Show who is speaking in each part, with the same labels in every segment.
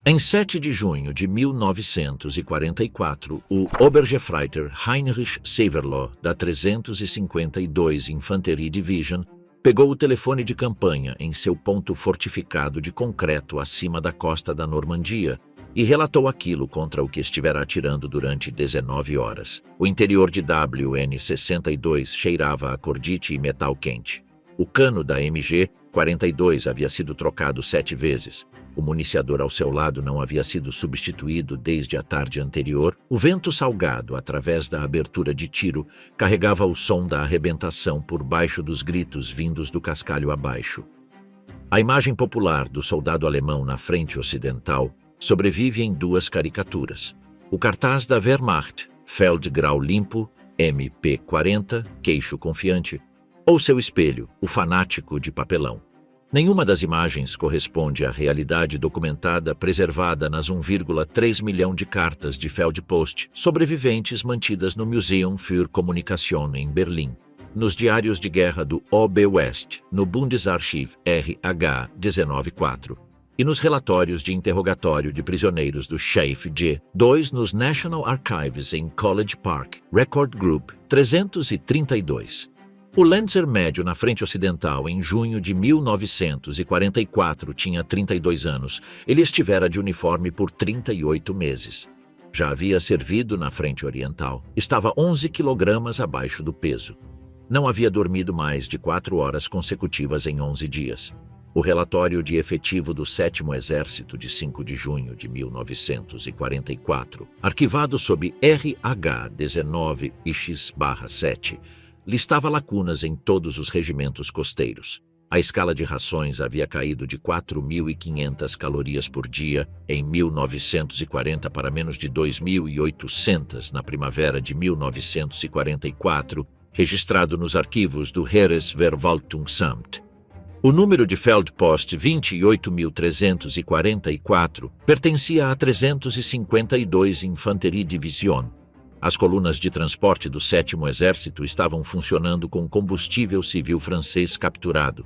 Speaker 1: Em 7 de junho de 1944, o Obergefreiter Heinrich Severloh, da 352 Infanterie Division, pegou o telefone de campanha em seu ponto fortificado de concreto acima da costa da Normandia e relatou aquilo contra o que estivera atirando durante 19 horas. O interior de WN-62 cheirava a cordite e metal quente. O cano da MG-42 havia sido trocado 7 vezes. O municiador ao seu lado não havia sido substituído desde a tarde anterior. O vento salgado, através da abertura de tiro, carregava o som da arrebentação por baixo dos gritos vindos do cascalho abaixo. A imagem popular do soldado alemão na frente ocidental sobrevive em 2 caricaturas. O cartaz da Wehrmacht, Feldgrau limpo, MP40, queixo confiante, ou seu espelho, o fanático de papelão. Nenhuma das imagens corresponde à realidade documentada preservada nas 1,3 milhão de cartas de Feldpost sobreviventes mantidas no Museum für Kommunikation em Berlim, nos diários de guerra do OB West, no Bundesarchiv RH 194 e nos relatórios de interrogatório de prisioneiros do Schiff G2 nos National Archives em College Park, Record Group 332. O Lancer médio na frente ocidental em junho de 1944 tinha 32 anos. Ele estivera de uniforme por 38 meses. Já havia servido na frente oriental. Estava 11 quilogramas abaixo do peso. Não havia dormido mais de 4 horas consecutivas em 11 dias. O relatório de efetivo do 7º Exército de 5 de junho de 1944, arquivado sob RH 19-X/7, listava lacunas em todos os regimentos costeiros. A escala de rações havia caído de 4.500 calorias por dia em 1940 para menos de 2.800 na primavera de 1944, registrado nos arquivos do Heeresverwaltungsamt. O número de Feldpost 28.344 pertencia a 352 Infanterie Division. As colunas de transporte do 7º Exército estavam funcionando com combustível civil francês capturado.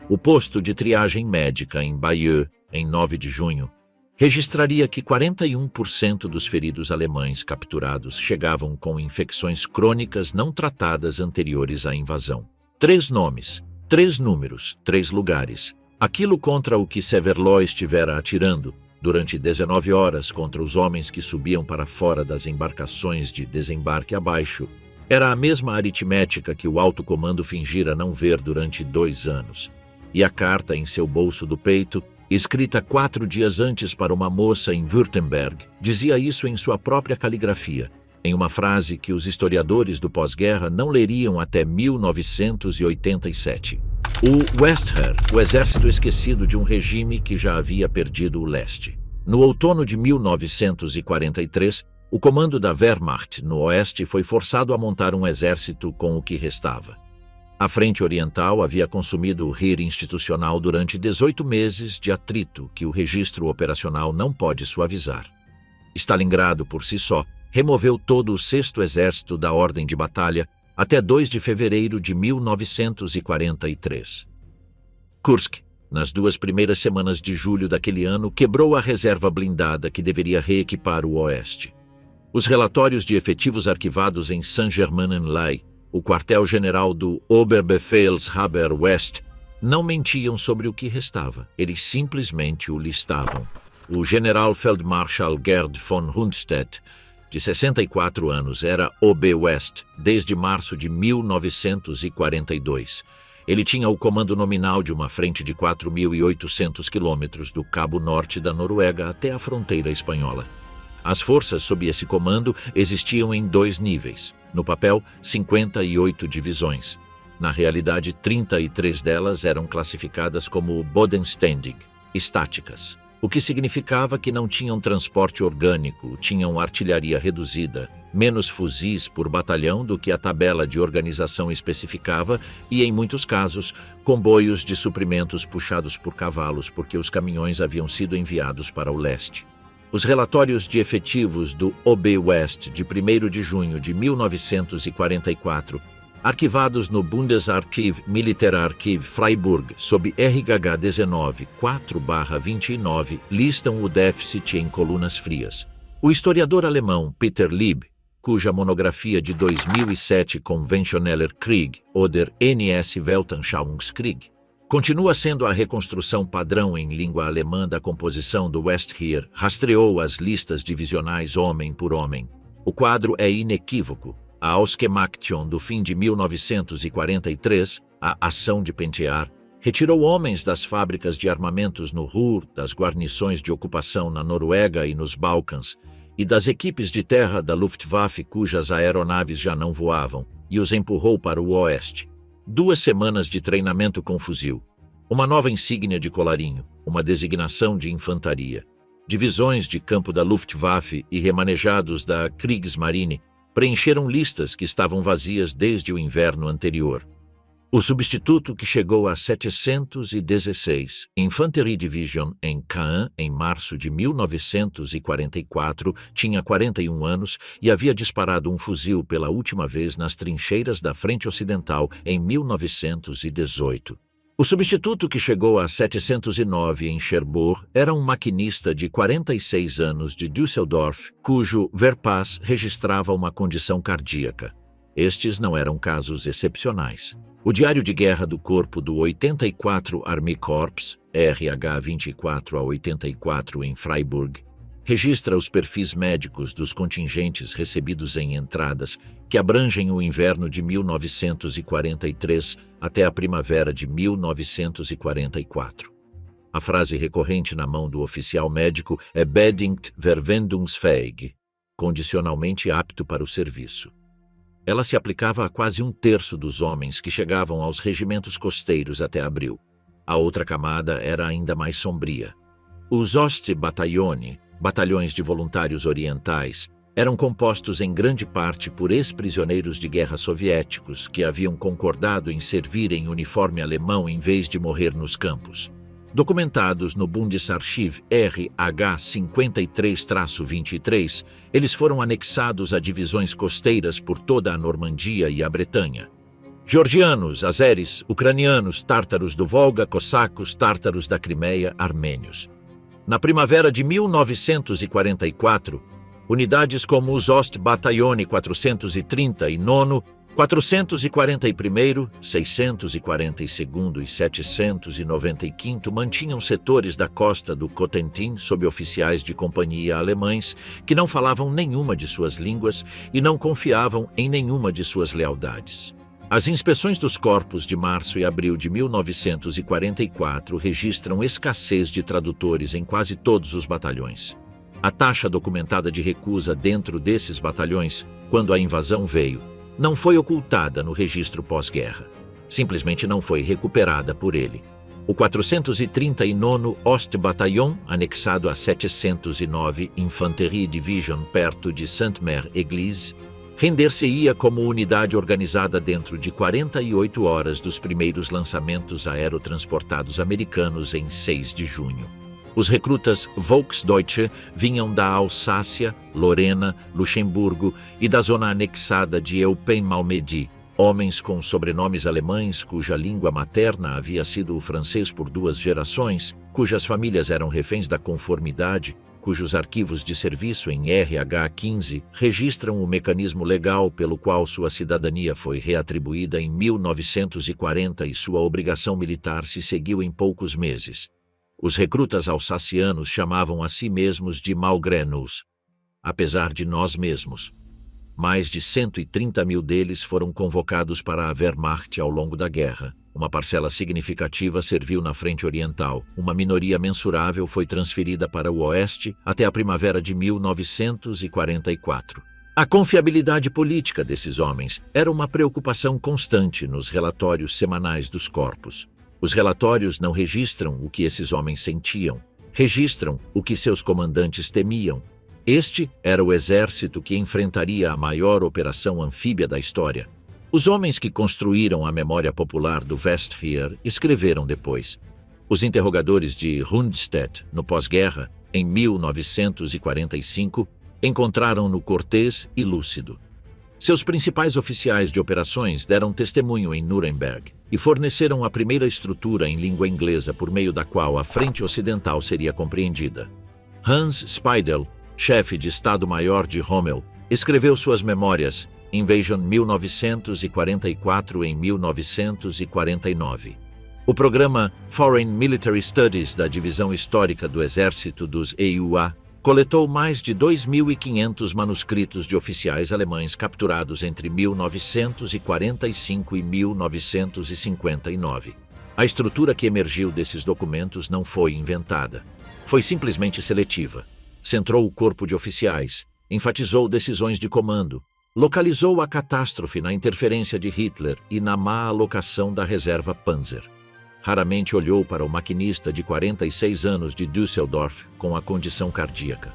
Speaker 1: O posto de triagem médica em Bayeux, em 9 de junho, registraria que 41% dos feridos alemães capturados chegavam com infecções crônicas não tratadas anteriores à invasão. 3 nomes, 3 números, 3 lugares. Aquilo contra o que Severloh estivera atirando durante 19 horas contra os homens que subiam para fora das embarcações de desembarque abaixo, era a mesma aritmética que o alto comando fingira não ver durante 2 anos. E a carta em seu bolso do peito, escrita 4 dias antes para uma moça em Württemberg, dizia isso em sua própria caligrafia, em uma frase que os historiadores do pós-guerra não leriam até 1987. O Westheer, o exército esquecido de um regime que já havia perdido o leste. No outono de 1943, o comando da Wehrmacht no oeste foi forçado a montar um exército com o que restava. A frente oriental havia consumido o Heer institucional durante 18 meses de atrito que o registro operacional não pode suavizar. Stalingrado, por si só, removeu todo o 6º Exército da ordem de batalha até 2 de fevereiro de 1943. Kursk, nas 2 primeiras semanas de julho daquele ano, quebrou a reserva blindada que deveria reequipar o oeste. Os relatórios de efetivos arquivados em Saint-Germain-en-Laye, o quartel-general do Oberbefehlshaber West, não mentiam sobre o que restava, eles simplesmente o listavam. O general Feldmarschall Gerd von Rundstedt, de 64 anos, era OB West desde março de 1942. Ele tinha o comando nominal de uma frente de 4.800 quilômetros do Cabo Norte da Noruega até a fronteira espanhola. As forças sob esse comando existiam em 2 níveis. No papel, 58 divisões. Na realidade, 33 delas eram classificadas como bodenständig, estáticas, o que significava que não tinham transporte orgânico, tinham artilharia reduzida, menos fuzis por batalhão do que a tabela de organização especificava e, em muitos casos, comboios de suprimentos puxados por cavalos porque os caminhões haviam sido enviados para o leste. Os relatórios de efetivos do OB West de 1º de junho de 1944 arquivados no Bundesarchiv Militärarchiv Freiburg sob RHH 19 4/29, listam o déficit em colunas frias. O historiador alemão Peter Lieb, cuja monografia de 2007 Konventioneller Krieg oder NS Weltanschauungskrieg continua sendo a reconstrução padrão em língua alemã da composição do Westheer, rastreou as listas divisionais homem por homem. O quadro é inequívoco. A Ausgemachttion do fim de 1943, a ação de pentear, retirou homens das fábricas de armamentos no Ruhr, das guarnições de ocupação na Noruega e nos Balcãs, e das equipes de terra da Luftwaffe cujas aeronaves já não voavam, e os empurrou para o oeste. 2 semanas de treinamento com fuzil, uma nova insígnia de colarinho, uma designação de infantaria, divisões de campo da Luftwaffe e remanejados da Kriegsmarine preencheram listas que estavam vazias desde o inverno anterior. O substituto, que chegou a 716, Infanterie Division em Caen em março de 1944, tinha 41 anos e havia disparado um fuzil pela última vez nas trincheiras da Frente Ocidental em 1918. O substituto, que chegou a 709 em Cherbourg, era um maquinista de 46 anos de Düsseldorf, cujo Verpass registrava uma condição cardíaca. Estes não eram casos excepcionais. O diário de guerra do corpo do 84 Army Corps, RH 24 a 84 em Freiburg, registra os perfis médicos dos contingentes recebidos em entradas, que abrangem o inverno de 1943 até a primavera de 1944. A frase recorrente na mão do oficial médico é bedingt verwendungsfähig, condicionalmente apto para o serviço. Ela se aplicava a quase 1/3 dos homens que chegavam aos regimentos costeiros até abril. A outra camada era ainda mais sombria. Os Ostbataillone, batalhões de voluntários orientais, eram compostos em grande parte por ex-prisioneiros de guerra soviéticos que haviam concordado em servir em uniforme alemão em vez de morrer nos campos. Documentados no Bundesarchiv RH 53-23, eles foram anexados a divisões costeiras por toda a Normandia e a Bretanha. Georgianos, azeres, ucranianos, tártaros do Volga, cossacos, tártaros da Crimeia, armênios. Na primavera de 1944, unidades como os Ostbataillone 430 e 9º, 441º, 642º e 795 mantinham setores da costa do Cotentin sob oficiais de companhia alemães que não falavam nenhuma de suas línguas e não confiavam em nenhuma de suas lealdades. As inspeções dos corpos de março e abril de 1944 registram escassez de tradutores em quase todos os batalhões. A taxa documentada de recusa dentro desses batalhões, quando a invasão veio, não foi ocultada no registro pós-guerra. Simplesmente não foi recuperada por ele. O 439º Ostbataillon, anexado a 709 Infanterie Division perto de Sainte-Mère-Église, render-se-ia como unidade organizada dentro de 48 horas dos primeiros lançamentos aerotransportados americanos em 6 de junho. Os recrutas Volksdeutsche vinham da Alsácia, Lorena, Luxemburgo e da zona anexada de Eupen-Malmedy, homens com sobrenomes alemães cuja língua materna havia sido o francês por 2 gerações, cujas famílias eram reféns da conformidade, cujos arquivos de serviço em RH 15 registram o mecanismo legal pelo qual sua cidadania foi reatribuída em 1940 e sua obrigação militar se seguiu em poucos meses. Os recrutas alsacianos chamavam a si mesmos de Malgré-nous, apesar de nós mesmos. Mais de 130 mil deles foram convocados para a Wehrmacht ao longo da guerra. Uma parcela significativa serviu na frente oriental. Uma minoria mensurável foi transferida para o oeste até a primavera de 1944. A confiabilidade política desses homens era uma preocupação constante nos relatórios semanais dos corpos. Os relatórios não registram o que esses homens sentiam, registram o que seus comandantes temiam. Este era o exército que enfrentaria a maior operação anfíbia da história. Os homens que construíram a memória popular do Westheer escreveram depois. Os interrogadores de Rundstedt, no pós-guerra, em 1945, encontraram-no cortês e lúcido. Seus principais oficiais de operações deram testemunho em Nuremberg e forneceram a primeira estrutura em língua inglesa por meio da qual a frente ocidental seria compreendida. Hans Speidel, chefe de Estado-Maior de Rommel, escreveu suas memórias Invasion 1944 em 1949. O programa Foreign Military Studies da Divisão Histórica do Exército dos EUA coletou mais de 2.500 manuscritos de oficiais alemães capturados entre 1945 e 1959. A estrutura que emergiu desses documentos não foi inventada. Foi simplesmente seletiva. Centrou o corpo de oficiais, enfatizou decisões de comando, localizou a catástrofe na interferência de Hitler e na má alocação da reserva Panzer. Raramente olhou para o maquinista de 46 anos de Düsseldorf com a condição cardíaca.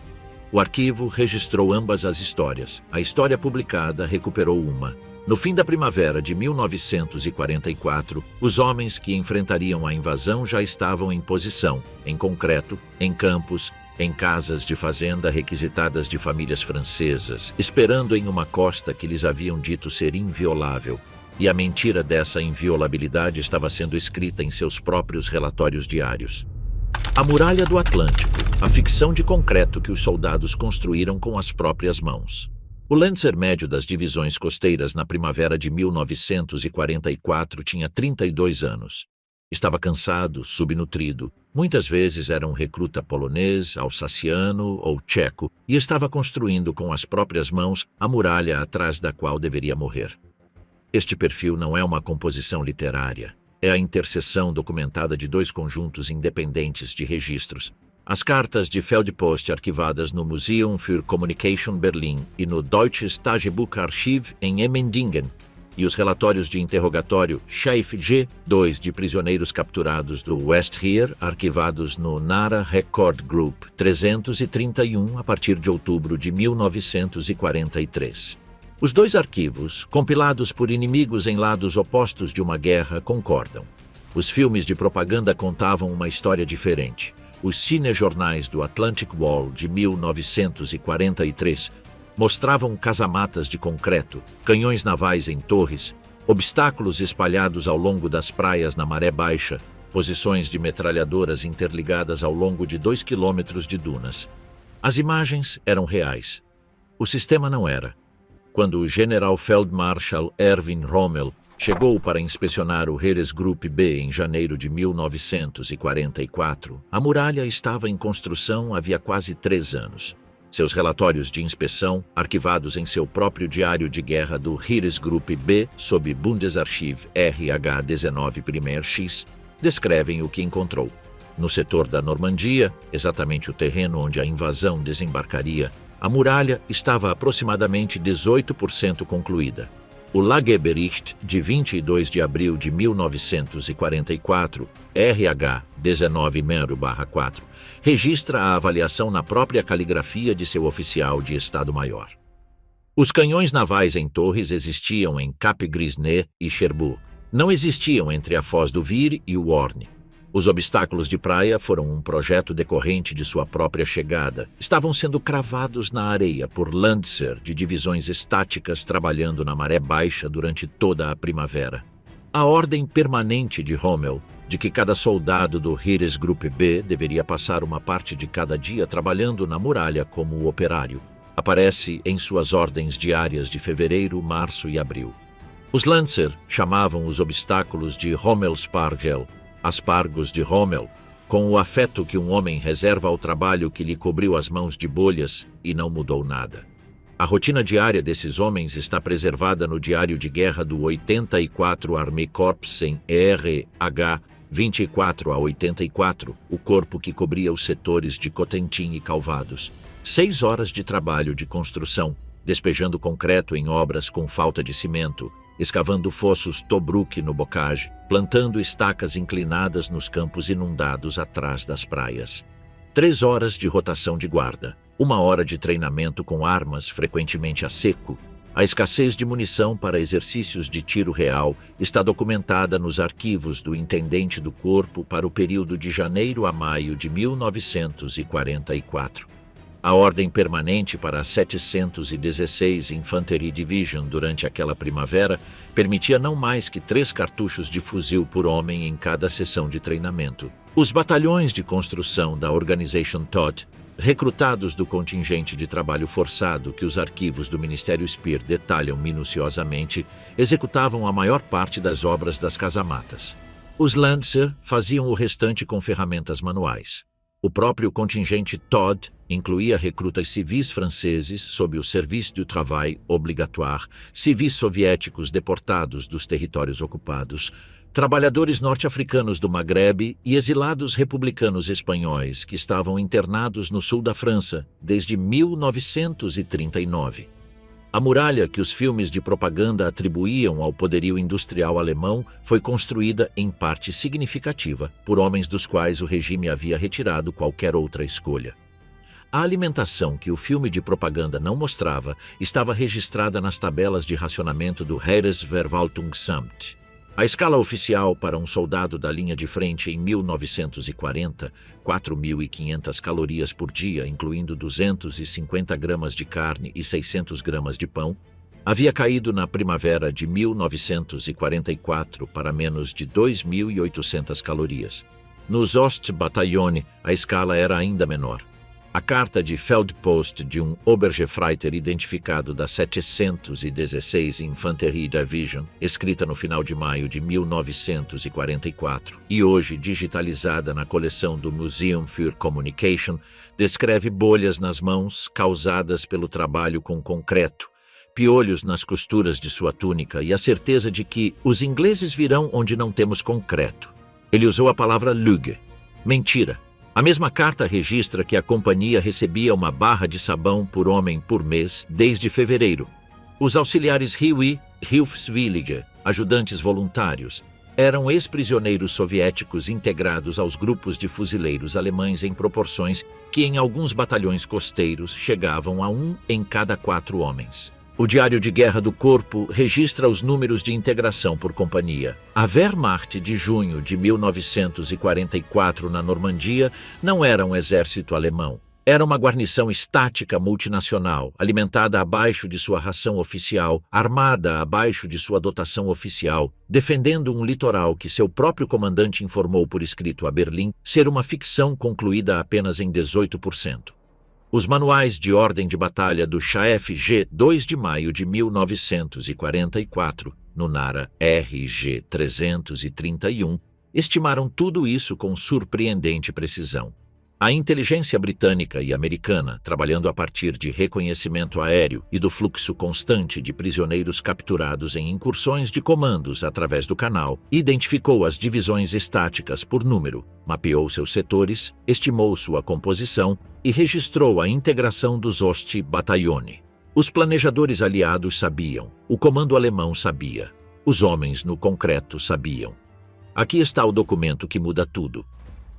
Speaker 1: O arquivo registrou ambas as histórias. A história publicada recuperou uma. No fim da primavera de 1944, os homens que enfrentariam a invasão já estavam em posição, em concreto, em campos, em casas de fazenda requisitadas de famílias francesas, esperando em uma costa que lhes haviam dito ser inviolável. E a mentira dessa inviolabilidade estava sendo escrita em seus próprios relatórios diários. A Muralha do Atlântico, a ficção de concreto que os soldados construíram com as próprias mãos. O Lancer médio das divisões costeiras na primavera de 1944 tinha 32 anos. Estava cansado, subnutrido. Muitas vezes era um recruta polonês, alsaciano ou tcheco e estava construindo com as próprias mãos a muralha atrás da qual deveria morrer. Este perfil não é uma composição literária. É a interseção documentada de dois conjuntos independentes de registros. As cartas de Feldpost arquivadas no Museum für Kommunikation Berlin e no Deutsches Tagebucharchiv em Emmendingen, e os relatórios de interrogatório Scheif G2 de prisioneiros capturados do Westheer, arquivados no Nara Record Group 331 a partir de outubro de 1943. Os dois arquivos, compilados por inimigos em lados opostos de uma guerra, concordam. Os filmes de propaganda contavam uma história diferente. Os cinejornais do Atlantic Wall de 1943 mostravam casamatas de concreto, canhões navais em torres, obstáculos espalhados ao longo das praias na maré baixa, posições de metralhadoras interligadas ao longo de 2 quilômetros de dunas. As imagens eram reais. O sistema não era. Quando o Generalfeldmarschall Erwin Rommel chegou para inspecionar o Heeresgruppe B em janeiro de 1944, a muralha estava em construção havia quase 3 anos. Seus relatórios de inspeção, arquivados em seu próprio diário de guerra do Heeresgruppe B sob Bundesarchiv RH-19 X, descrevem o que encontrou. No setor da Normandia, exatamente o terreno onde a invasão desembarcaria, a muralha estava aproximadamente 18% concluída. O Lagebericht, de 22 de abril de 1944, RH 19-4, registra a avaliação na própria caligrafia de seu oficial de Estado-Maior. Os canhões navais em torres existiam em Cap Grisnez e Cherbourg. Não existiam entre a Foz do Vire e o Orne. Os obstáculos de praia foram um projeto decorrente de sua própria chegada. Estavam sendo cravados na areia por Landser de divisões estáticas trabalhando na maré baixa durante toda a primavera. A ordem permanente de Rommel, de que cada soldado do Heeresgruppe B deveria passar uma parte de cada dia trabalhando na muralha como operário, aparece em suas ordens diárias de fevereiro, março e abril. Os Landser chamavam os obstáculos de Rommelspargel, aspargos de Rommel, com o afeto que um homem reserva ao trabalho que lhe cobriu as mãos de bolhas e não mudou nada. A rotina diária desses homens está preservada no diário de guerra do 84 Armee Korps em RH 24 a 84, o corpo que cobria os setores de Cotentin e Calvados. 6 horas de trabalho de construção, despejando concreto em obras com falta de cimento, escavando fossos Tobruk no bocage, plantando estacas inclinadas nos campos inundados atrás das praias. 3 horas de rotação de guarda, 1 hora de treinamento com armas frequentemente a seco. A escassez de munição para exercícios de tiro real está documentada nos arquivos do intendente do corpo para o período de janeiro a maio de 1944. A ordem permanente para a 716 Infantry Division durante aquela primavera permitia não mais que 3 cartuchos de fuzil por homem em cada sessão de treinamento. Os batalhões de construção da Organization Todt, recrutados do contingente de trabalho forçado que os arquivos do Ministério Speer detalham minuciosamente, executavam a maior parte das obras das casamatas. Os Landser faziam o restante com ferramentas manuais. O próprio contingente Todt incluía recrutas civis franceses sob o Service du Travail Obligatoire, civis soviéticos deportados dos territórios ocupados, trabalhadores norte-africanos do Maghreb e exilados republicanos espanhóis que estavam internados no sul da França desde 1939. A muralha que os filmes de propaganda atribuíam ao poderio industrial alemão foi construída, em parte significativa, por homens dos quais o regime havia retirado qualquer outra escolha. A alimentação que o filme de propaganda não mostrava estava registrada nas tabelas de racionamento do Heeresverwaltungsamt. A escala oficial para um soldado da linha de frente em 1940, 4.500 calorias por dia, incluindo 250 gramas de carne e 600 gramas de pão, havia caído na primavera de 1944 para menos de 2.800 calorias. Nos Ostbataillone, a escala era ainda menor. A carta de Feldpost de um Obergefreiter identificado da 716 Infanterie Division, escrita no final de maio de 1944 e hoje digitalizada na coleção do Museum für Communication, descreve bolhas nas mãos causadas pelo trabalho com concreto, piolhos nas costuras de sua túnica e a certeza de que os ingleses virão onde não temos concreto. Ele usou a palavra Lüge, mentira. A mesma carta registra que a companhia recebia uma barra de sabão por homem por mês desde fevereiro. Os auxiliares Hiwi, Hilfswillige, ajudantes voluntários, eram ex-prisioneiros soviéticos integrados aos grupos de fuzileiros alemães em proporções que em alguns batalhões costeiros chegavam a 1 em cada 4 homens. O Diário de Guerra do Corpo registra os números de integração por companhia. A Wehrmacht de junho de 1944 na Normandia não era um exército alemão. Era uma guarnição estática multinacional, alimentada abaixo de sua ração oficial, armada abaixo de sua dotação oficial, defendendo um litoral que seu próprio comandante informou por escrito a Berlim ser uma ficção concluída apenas em 18%. Os manuais de ordem de batalha do Chef-G 2 de maio de 1944, no Nara RG 331, estimaram tudo isso com surpreendente precisão. A inteligência britânica e americana, trabalhando a partir de reconhecimento aéreo e do fluxo constante de prisioneiros capturados em incursões de comandos através do canal, identificou as divisões estáticas por número, mapeou seus setores, estimou sua composição e registrou a integração dos Ostbataillone. Os planejadores aliados sabiam, o comando alemão sabia, os homens no concreto sabiam. Aqui está o documento que muda tudo.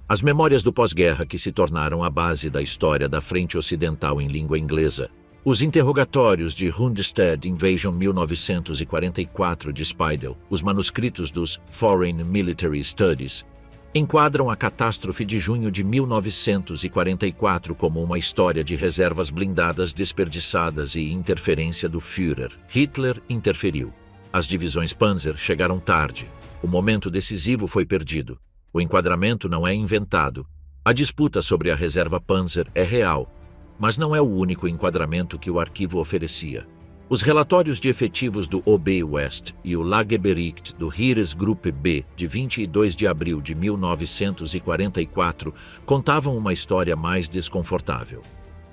Speaker 1: As memórias do pós-guerra que se tornaram a base da história da Frente Ocidental em língua inglesa. Os interrogatórios de Rundstedt Invasion 1944 de Speidel, os manuscritos dos Foreign Military Studies, enquadram a catástrofe de junho de 1944 como uma história de reservas blindadas desperdiçadas e interferência do Führer. Hitler interferiu. As divisões Panzer chegaram tarde. O momento decisivo foi perdido. O enquadramento não é inventado. A disputa sobre a reserva Panzer é real, mas não é o único enquadramento que o arquivo oferecia. Os relatórios de efetivos do OB West e o Lagebericht do Heeresgruppe B de 22 de abril de 1944 contavam uma história mais desconfortável.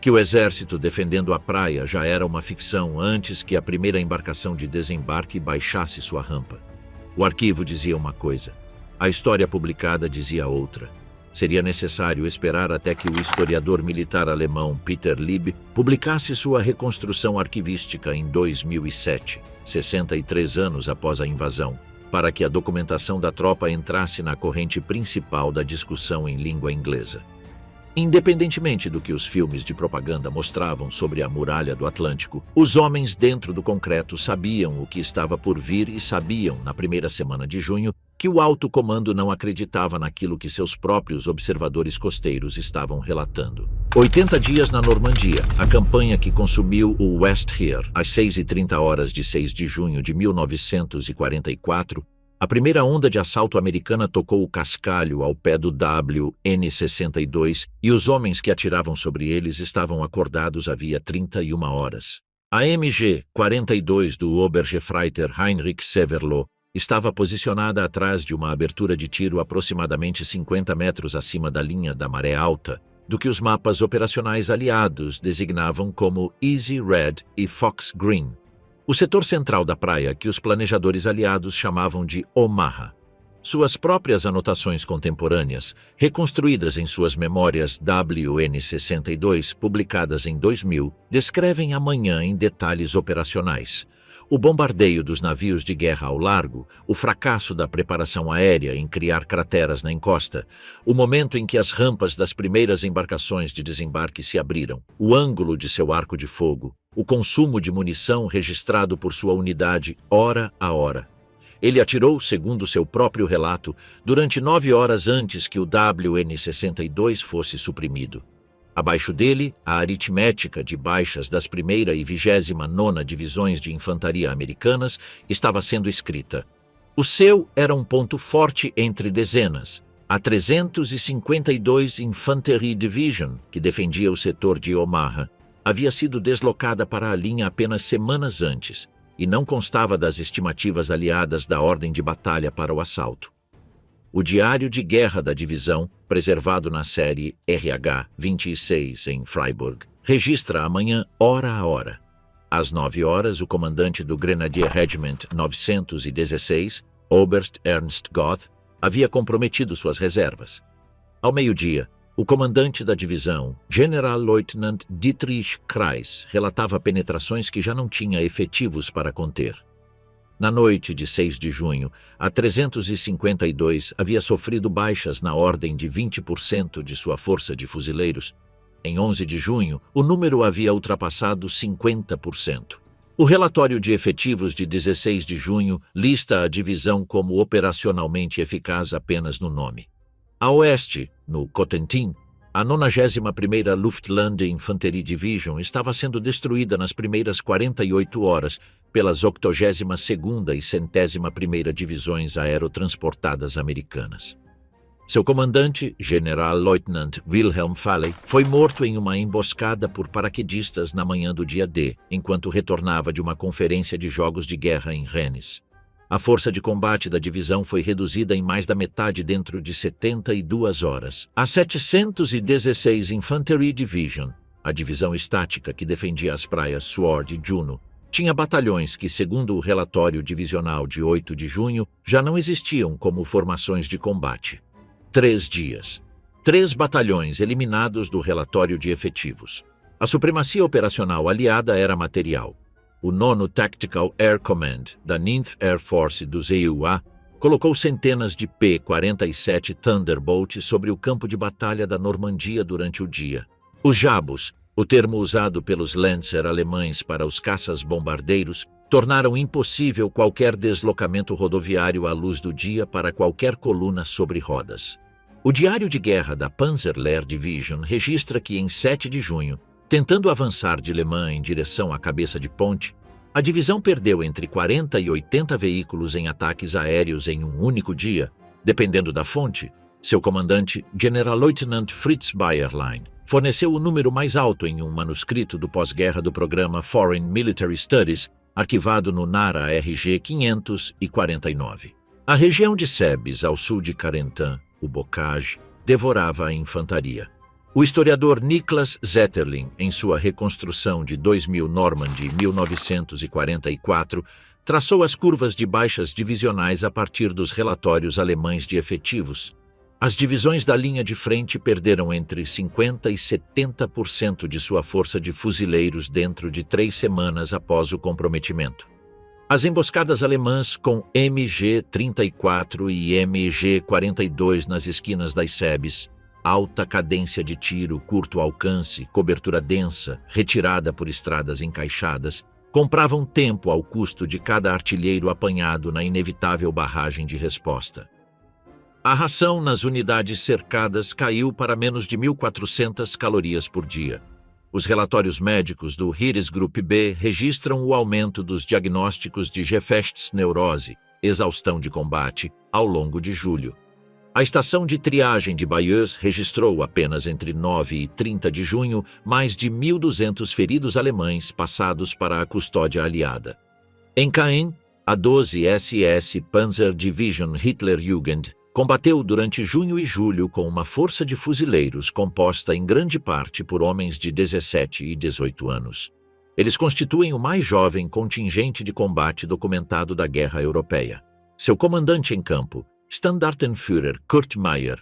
Speaker 1: Que o exército defendendo a praia já era uma ficção antes que a primeira embarcação de desembarque baixasse sua rampa. O arquivo dizia uma coisa. A história publicada dizia outra. Seria necessário esperar até que o historiador militar alemão Peter Lieb publicasse sua reconstrução arquivística em 2007, 63 anos após a invasão, para que a documentação da tropa entrasse na corrente principal da discussão em língua inglesa. Independentemente do que os filmes de propaganda mostravam sobre a muralha do Atlântico, os homens dentro do concreto sabiam o que estava por vir e sabiam, na primeira semana de junho, que o alto comando não acreditava naquilo que seus próprios observadores costeiros estavam relatando. 80 dias na Normandia, a campanha que consumiu o West Here às 6h30 de 6 de junho de 1944, a primeira onda de assalto americana tocou o cascalho ao pé do WN-62 e os homens que atiravam sobre eles estavam acordados havia 31 horas. A MG-42 do Obergefreiter Heinrich Severloh estava posicionada atrás de uma abertura de tiro aproximadamente 50 metros acima da linha da maré alta, do que os mapas operacionais aliados designavam como Easy Red e Fox Green, o setor central da praia que os planejadores aliados chamavam de Omaha. Suas próprias anotações contemporâneas, reconstruídas em suas memórias WN-62, publicadas em 2000, descrevem a manhã em detalhes operacionais. O bombardeio dos navios de guerra ao largo, o fracasso da preparação aérea em criar crateras na encosta, o momento em que as rampas das primeiras embarcações de desembarque se abriram, o ângulo de seu arco de fogo, o consumo de munição registrado por sua unidade hora a hora. Ele atirou, segundo seu próprio relato, durante 9 horas antes que o WN-62 fosse suprimido. Abaixo dele, a aritmética de baixas das 1ª e 29ª Divisões de Infantaria Americanas estava sendo escrita. O seu era um ponto forte entre dezenas. A 352 Infanterie Division, que defendia o setor de Omaha, havia sido deslocada para a linha apenas semanas antes e não constava das estimativas aliadas da ordem de batalha para o assalto. O diário de guerra da divisão, preservado na série RH-26 em Freiburg, registra a manhã hora a hora. Às 9 horas, o comandante do Grenadier Regiment 916, Oberst Ernst Goth, havia comprometido suas reservas. Ao meio-dia, o comandante da divisão, Generalleutnant Dietrich Kreis, relatava penetrações que já não tinha efetivos para conter. Na noite de 6 de junho, a 352 havia sofrido baixas na ordem de 20% de sua força de fuzileiros. Em 11 de junho, o número havia ultrapassado 50%. O relatório de efetivos de 16 de junho lista a divisão como operacionalmente eficaz apenas no nome. A oeste, no Cotentin, a 91ª Luftlanding Infanterie Division estava sendo destruída nas primeiras 48 horas pelas 82ª e 101ª Divisões Aerotransportadas Americanas. Seu comandante, Generalleutnant Wilhelm Falley, foi morto em uma emboscada por paraquedistas na manhã do dia D, enquanto retornava de uma conferência de jogos de guerra em Rennes. A força de combate da divisão foi reduzida em mais da metade dentro de 72 horas. A 716 Infanterie Division, a divisão estática que defendia as praias Sword e Juno, tinha batalhões que, segundo o relatório divisional de 8 de junho, já não existiam como formações de combate. 3 dias. 3 batalhões eliminados do relatório de efetivos. A supremacia operacional aliada era material. O 9º Tactical Air Command, da 9th Air Force dos EUA, colocou centenas de P-47 Thunderbolt sobre o campo de batalha da Normandia durante o dia. Os Jabos, o termo usado pelos Lancer alemães para os caças-bombardeiros, tornaram impossível qualquer deslocamento rodoviário à luz do dia para qualquer coluna sobre rodas. O diário de guerra da Panzer-Lehr Division registra que em 7 de junho, tentando avançar de Le Mans em direção à cabeça de ponte, a divisão perdeu entre 40 e 80 veículos em ataques aéreos em um único dia, dependendo da fonte. Seu comandante, Generalleutnant Fritz Bayerlein, forneceu o número mais alto em um manuscrito do pós-guerra do programa Foreign Military Studies, arquivado no NARA RG 549. A região de Sebes, ao sul de Carentan, o Bocage, devorava a infantaria. O historiador Niklas Zetterling, em sua reconstrução de 2000 Normandy 1944, traçou as curvas de baixas divisionais a partir dos relatórios alemães de efetivos. As divisões da linha de frente perderam entre 50% e 70% de sua força de fuzileiros dentro de 3 semanas após o comprometimento. As emboscadas alemãs com MG-34 e MG-42 nas esquinas das Sebes, alta cadência de tiro, curto alcance, cobertura densa, retirada por estradas encaixadas, compravam tempo ao custo de cada artilheiro apanhado na inevitável barragem de resposta. A ração nas unidades cercadas caiu para menos de 1.400 calorias por dia. Os relatórios médicos do Heeres Group B registram o aumento dos diagnósticos de Gefechtsneurose, exaustão de combate, ao longo de julho. A estação de triagem de Bayeux registrou apenas entre 9 e 30 de junho mais de 1.200 feridos alemães passados para a custódia aliada. Em Caen, a 12 SS Panzer Division Hitlerjugend combateu durante junho e julho com uma força de fuzileiros composta em grande parte por homens de 17 e 18 anos. Eles constituem o mais jovem contingente de combate documentado da Guerra Europeia. Seu comandante em campo, Standartenführer Kurt Meyer,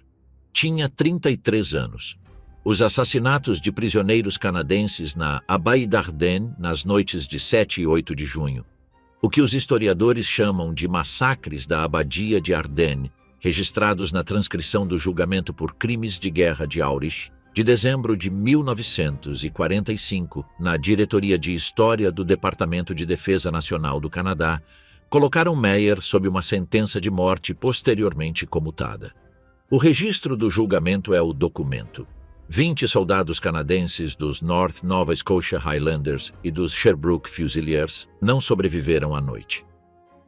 Speaker 1: tinha 33 anos. Os assassinatos de prisioneiros canadenses na Abaie d'Ardennes nas noites de 7 e 8 de junho, o que os historiadores chamam de massacres da Abadia de Ardennes, registrados na transcrição do julgamento por crimes de guerra de Aurich, de dezembro de 1945, na Diretoria de História do Departamento de Defesa Nacional do Canadá, colocaram Meyer sob uma sentença de morte posteriormente comutada. O registro do julgamento é o documento. 20 soldados canadenses dos North Nova Scotia Highlanders e dos Sherbrooke Fusiliers não sobreviveram à noite.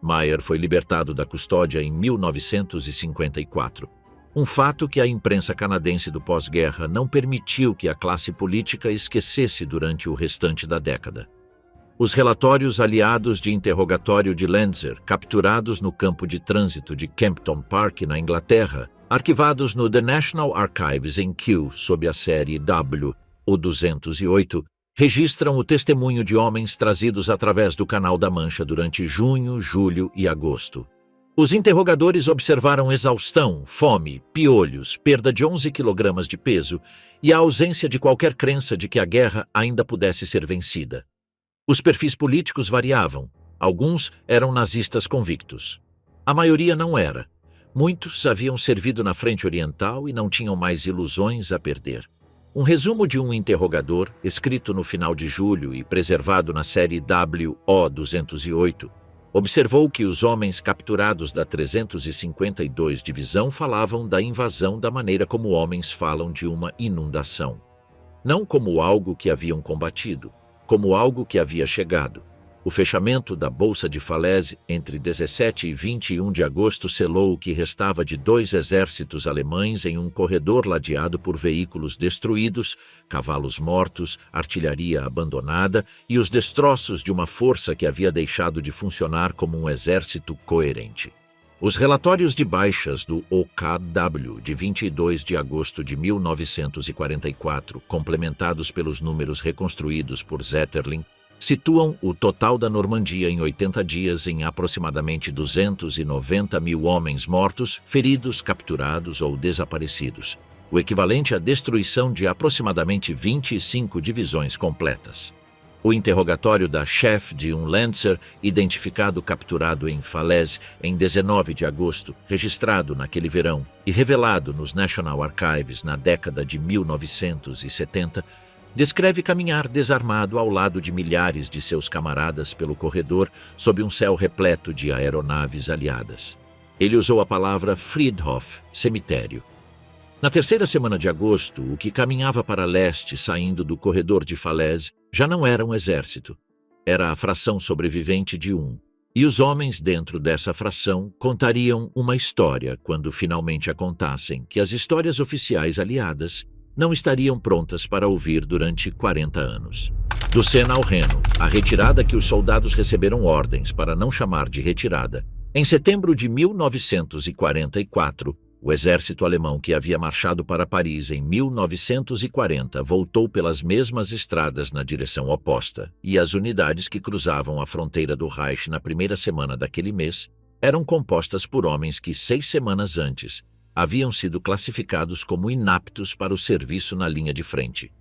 Speaker 1: Meyer foi libertado da custódia em 1954, um fato que a imprensa canadense do pós-guerra não permitiu que a classe política esquecesse durante o restante da década. Os relatórios aliados de interrogatório de Lanzer, capturados no campo de trânsito de Kempton Park, na Inglaterra, arquivados no The National Archives em Kew, sob a série W, o 208, registram o testemunho de homens trazidos através do Canal da Mancha durante junho, julho e agosto. Os interrogadores observaram exaustão, fome, piolhos, perda de 11 quilogramas de peso e a ausência de qualquer crença de que a guerra ainda pudesse ser vencida. Os perfis políticos variavam. Alguns eram nazistas convictos. A maioria não era. Muitos haviam servido na frente oriental e não tinham mais ilusões a perder. Um resumo de um interrogador, escrito no final de julho e preservado na série WO-208, observou que os homens capturados da 352 Divisão falavam da invasão da maneira como homens falam de uma inundação. Não como algo que haviam combatido, como algo que havia chegado. O fechamento da Bolsa de Falaise entre 17 e 21 de agosto selou o que restava de 2 exércitos alemães em um corredor ladeado por veículos destruídos, cavalos mortos, artilharia abandonada e os destroços de uma força que havia deixado de funcionar como um exército coerente. Os relatórios de baixas do OKW de 22 de agosto de 1944, complementados pelos números reconstruídos por Zetterling, situam o total da Normandia em 80 dias em aproximadamente 290 mil homens mortos, feridos, capturados ou desaparecidos, o equivalente à destruição de aproximadamente 25 divisões completas. O interrogatório da chefe de um Lancer, identificado capturado em Falaise em 19 de agosto, registrado naquele verão e revelado nos National Archives na década de 1970, descreve caminhar desarmado ao lado de milhares de seus camaradas pelo corredor sob um céu repleto de aeronaves aliadas. Ele usou a palavra Friedhof, cemitério. Na terceira semana de agosto, o que caminhava para leste saindo do corredor de Falaise já não era um exército. Era a fração sobrevivente de um. E os homens dentro dessa fração contariam uma história quando finalmente a contassem, que as histórias oficiais aliadas não estariam prontas para ouvir durante 40 anos. Do Sena ao Reno, a retirada que os soldados receberam ordens para não chamar de retirada. Em setembro de 1944, o exército alemão que havia marchado para Paris em 1940 voltou pelas mesmas estradas na direção oposta, e as unidades que cruzavam a fronteira do Reich na primeira semana daquele mês eram compostas por homens que 6 semanas antes haviam sido classificados como inaptos para o serviço na linha de frente.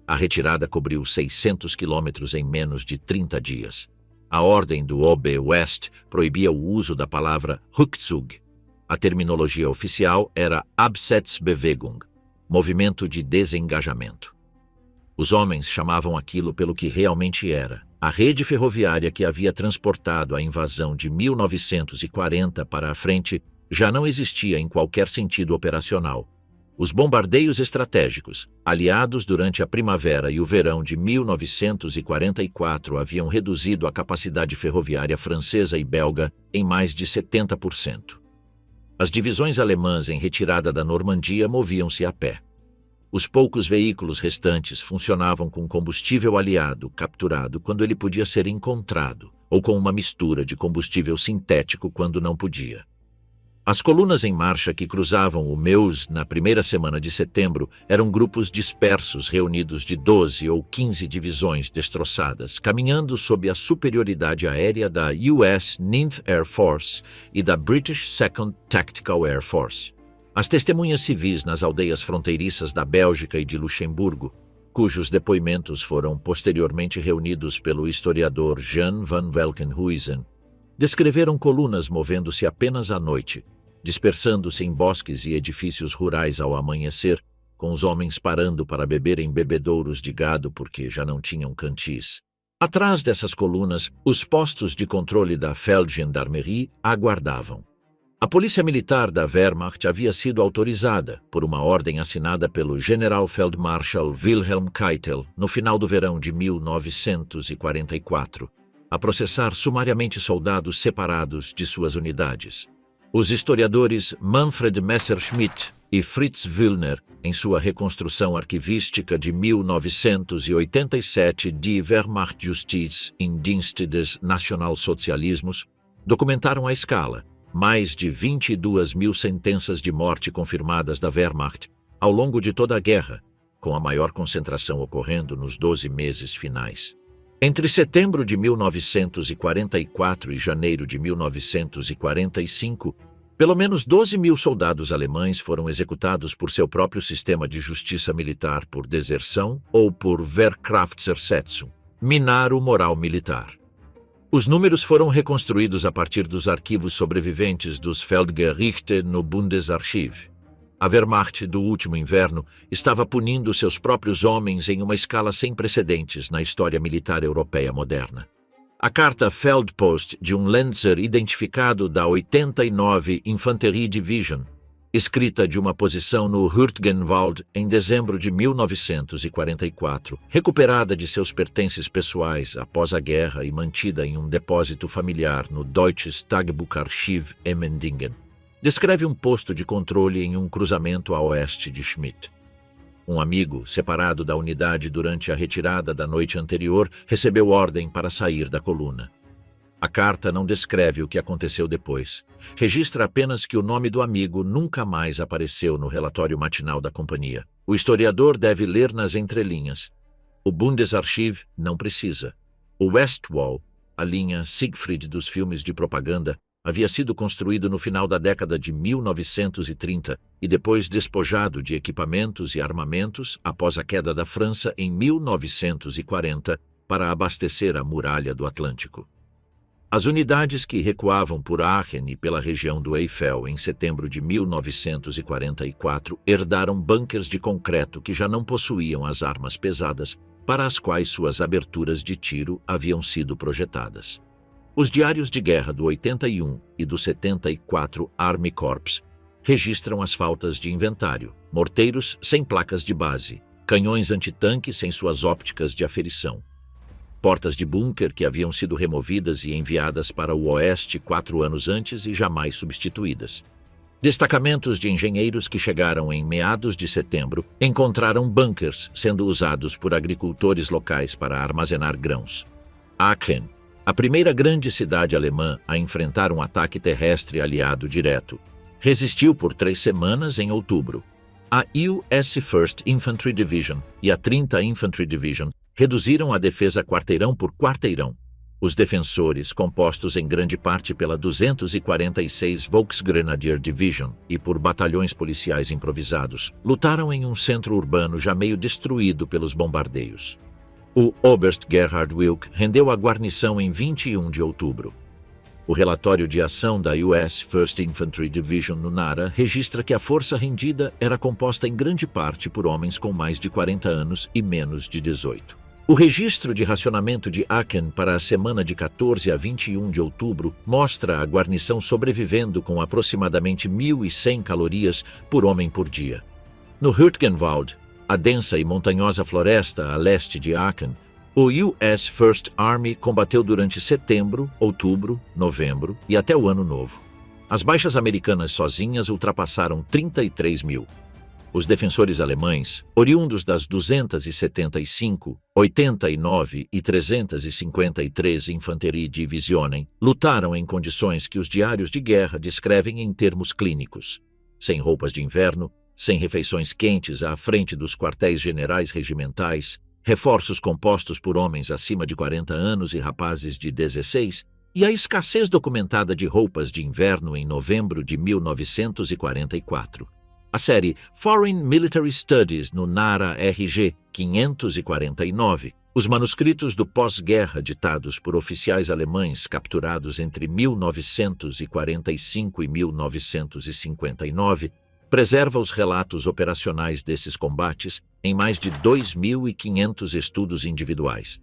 Speaker 1: A retirada cobriu 600 quilômetros em menos de 30 dias. A ordem do Oberwest proibia o uso da palavra Rückzug. A terminologia oficial era Absetzbewegung, movimento de desengajamento. Os homens chamavam aquilo pelo que realmente era. A rede ferroviária que havia transportado a invasão de 1940 para a frente já não existia em qualquer sentido operacional. Os bombardeios estratégicos, aliados durante a primavera e o verão de 1944, haviam reduzido a capacidade ferroviária francesa e belga em mais de 70%. As divisões alemãs em retirada da Normandia moviam-se a pé. Os poucos veículos restantes funcionavam com combustível aliado capturado quando ele podia ser encontrado, ou com uma mistura de combustível sintético quando não podia. As colunas em marcha que cruzavam o Meuse na primeira semana de setembro eram grupos dispersos reunidos de 12 ou 15 divisões destroçadas, caminhando sob a superioridade aérea da US 9th Air Force e da British 2nd Tactical Air Force. As testemunhas civis nas aldeias fronteiriças da Bélgica e de Luxemburgo, cujos depoimentos foram posteriormente reunidos pelo historiador Jan van Velkenhuizen, descreveram colunas movendo-se apenas à noite, dispersando-se em bosques e edifícios rurais ao amanhecer, com os homens parando para beber em bebedouros de gado porque já não tinham cantis. Atrás dessas colunas, os postos de controle da Feldgendarmerie aguardavam. A polícia militar da Wehrmacht havia sido autorizada, por uma ordem assinada pelo Generalfeldmarschall Wilhelm Keitel, no final do verão de 1944, a processar sumariamente soldados separados de suas unidades. Os historiadores Manfred Messerschmitt e Fritz Wüllner, em sua reconstrução arquivística de 1987 de Wehrmachtjustiz im Dienste des Nationalsozialismus, documentaram a escala, mais de 22 mil sentenças de morte confirmadas da Wehrmacht ao longo de toda a guerra, com a maior concentração ocorrendo nos 12 meses finais. Entre setembro de 1944 e janeiro de 1945, pelo menos 12 mil soldados alemães foram executados por seu próprio sistema de justiça militar por deserção ou por Wehrkraftzersetzung, minar o moral militar. Os números foram reconstruídos a partir dos arquivos sobreviventes dos Feldgerichte no Bundesarchiv. A Wehrmacht do último inverno estava punindo seus próprios homens em uma escala sem precedentes na história militar europeia moderna. A carta Feldpost de um Lenzer identificado da 89 Infanterie Division, escrita de uma posição no Hürtgenwald em dezembro de 1944, recuperada de seus pertences pessoais após a guerra e mantida em um depósito familiar no Deutsches Tagebucharchiv Emmendingen, descreve um posto de controle em um cruzamento a oeste de Schmidt. Um amigo, separado da unidade durante a retirada da noite anterior, recebeu ordem para sair da coluna. A carta não descreve o que aconteceu depois. Registra apenas que o nome do amigo nunca mais apareceu no relatório matinal da companhia. O historiador deve ler nas entrelinhas. O Bundesarchiv não precisa. O Westwall, a linha Siegfried dos filmes de propaganda, havia sido construído no final da década de 1930 e depois despojado de equipamentos e armamentos após a queda da França em 1940 para abastecer a muralha do Atlântico. As unidades que recuavam por Aachen e pela região do Eifel em setembro de 1944 herdaram bunkers de concreto que já não possuíam as armas pesadas para as quais suas aberturas de tiro haviam sido projetadas. Os diários de guerra do 81 e do 74 Army Corps registram as faltas de inventário, morteiros sem placas de base, canhões antitanque sem suas ópticas de aferição, portas de bunker que haviam sido removidas e enviadas para o oeste 4 anos antes e jamais substituídas. Destacamentos de engenheiros que chegaram em meados de setembro encontraram bunkers sendo usados por agricultores locais para armazenar grãos. Aachen, a primeira grande cidade alemã a enfrentar um ataque terrestre aliado direto, resistiu por 3 semanas em outubro. A US 1st Infantry Division e a 30th Infantry Division reduziram a defesa quarteirão por quarteirão. Os defensores, compostos em grande parte pela 246 Volksgrenadier Division e por batalhões policiais improvisados, lutaram em um centro urbano já meio destruído pelos bombardeios. O Oberst Gerhard Wilk rendeu a guarnição em 21 de outubro. O relatório de ação da US 1st Infantry Division no Nara registra que a força rendida era composta em grande parte por homens com mais de 40 anos e menos de 18. O registro de racionamento de Aachen para a semana de 14 a 21 de outubro mostra a guarnição sobrevivendo com aproximadamente 1.100 calorias por homem por dia. No Hürtgenwald, a densa e montanhosa floresta a leste de Aachen, o US First Army combateu durante setembro, outubro, novembro e até o Ano Novo. As baixas americanas sozinhas ultrapassaram 33 mil. Os defensores alemães, oriundos das 275, 89 e 353 Infanterie-Divisionen, lutaram em condições que os diários de guerra descrevem em termos clínicos. Sem roupas de inverno, sem refeições quentes à frente dos quartéis generais regimentais, reforços compostos por homens acima de 40 anos e rapazes de 16, e a escassez documentada de roupas de inverno em novembro de 1944. A série Foreign Military Studies no NARA RG 549, os manuscritos do pós-guerra ditados por oficiais alemães capturados entre 1945 e 1959, preserva os relatos operacionais desses combates em mais de 2.500 estudos individuais.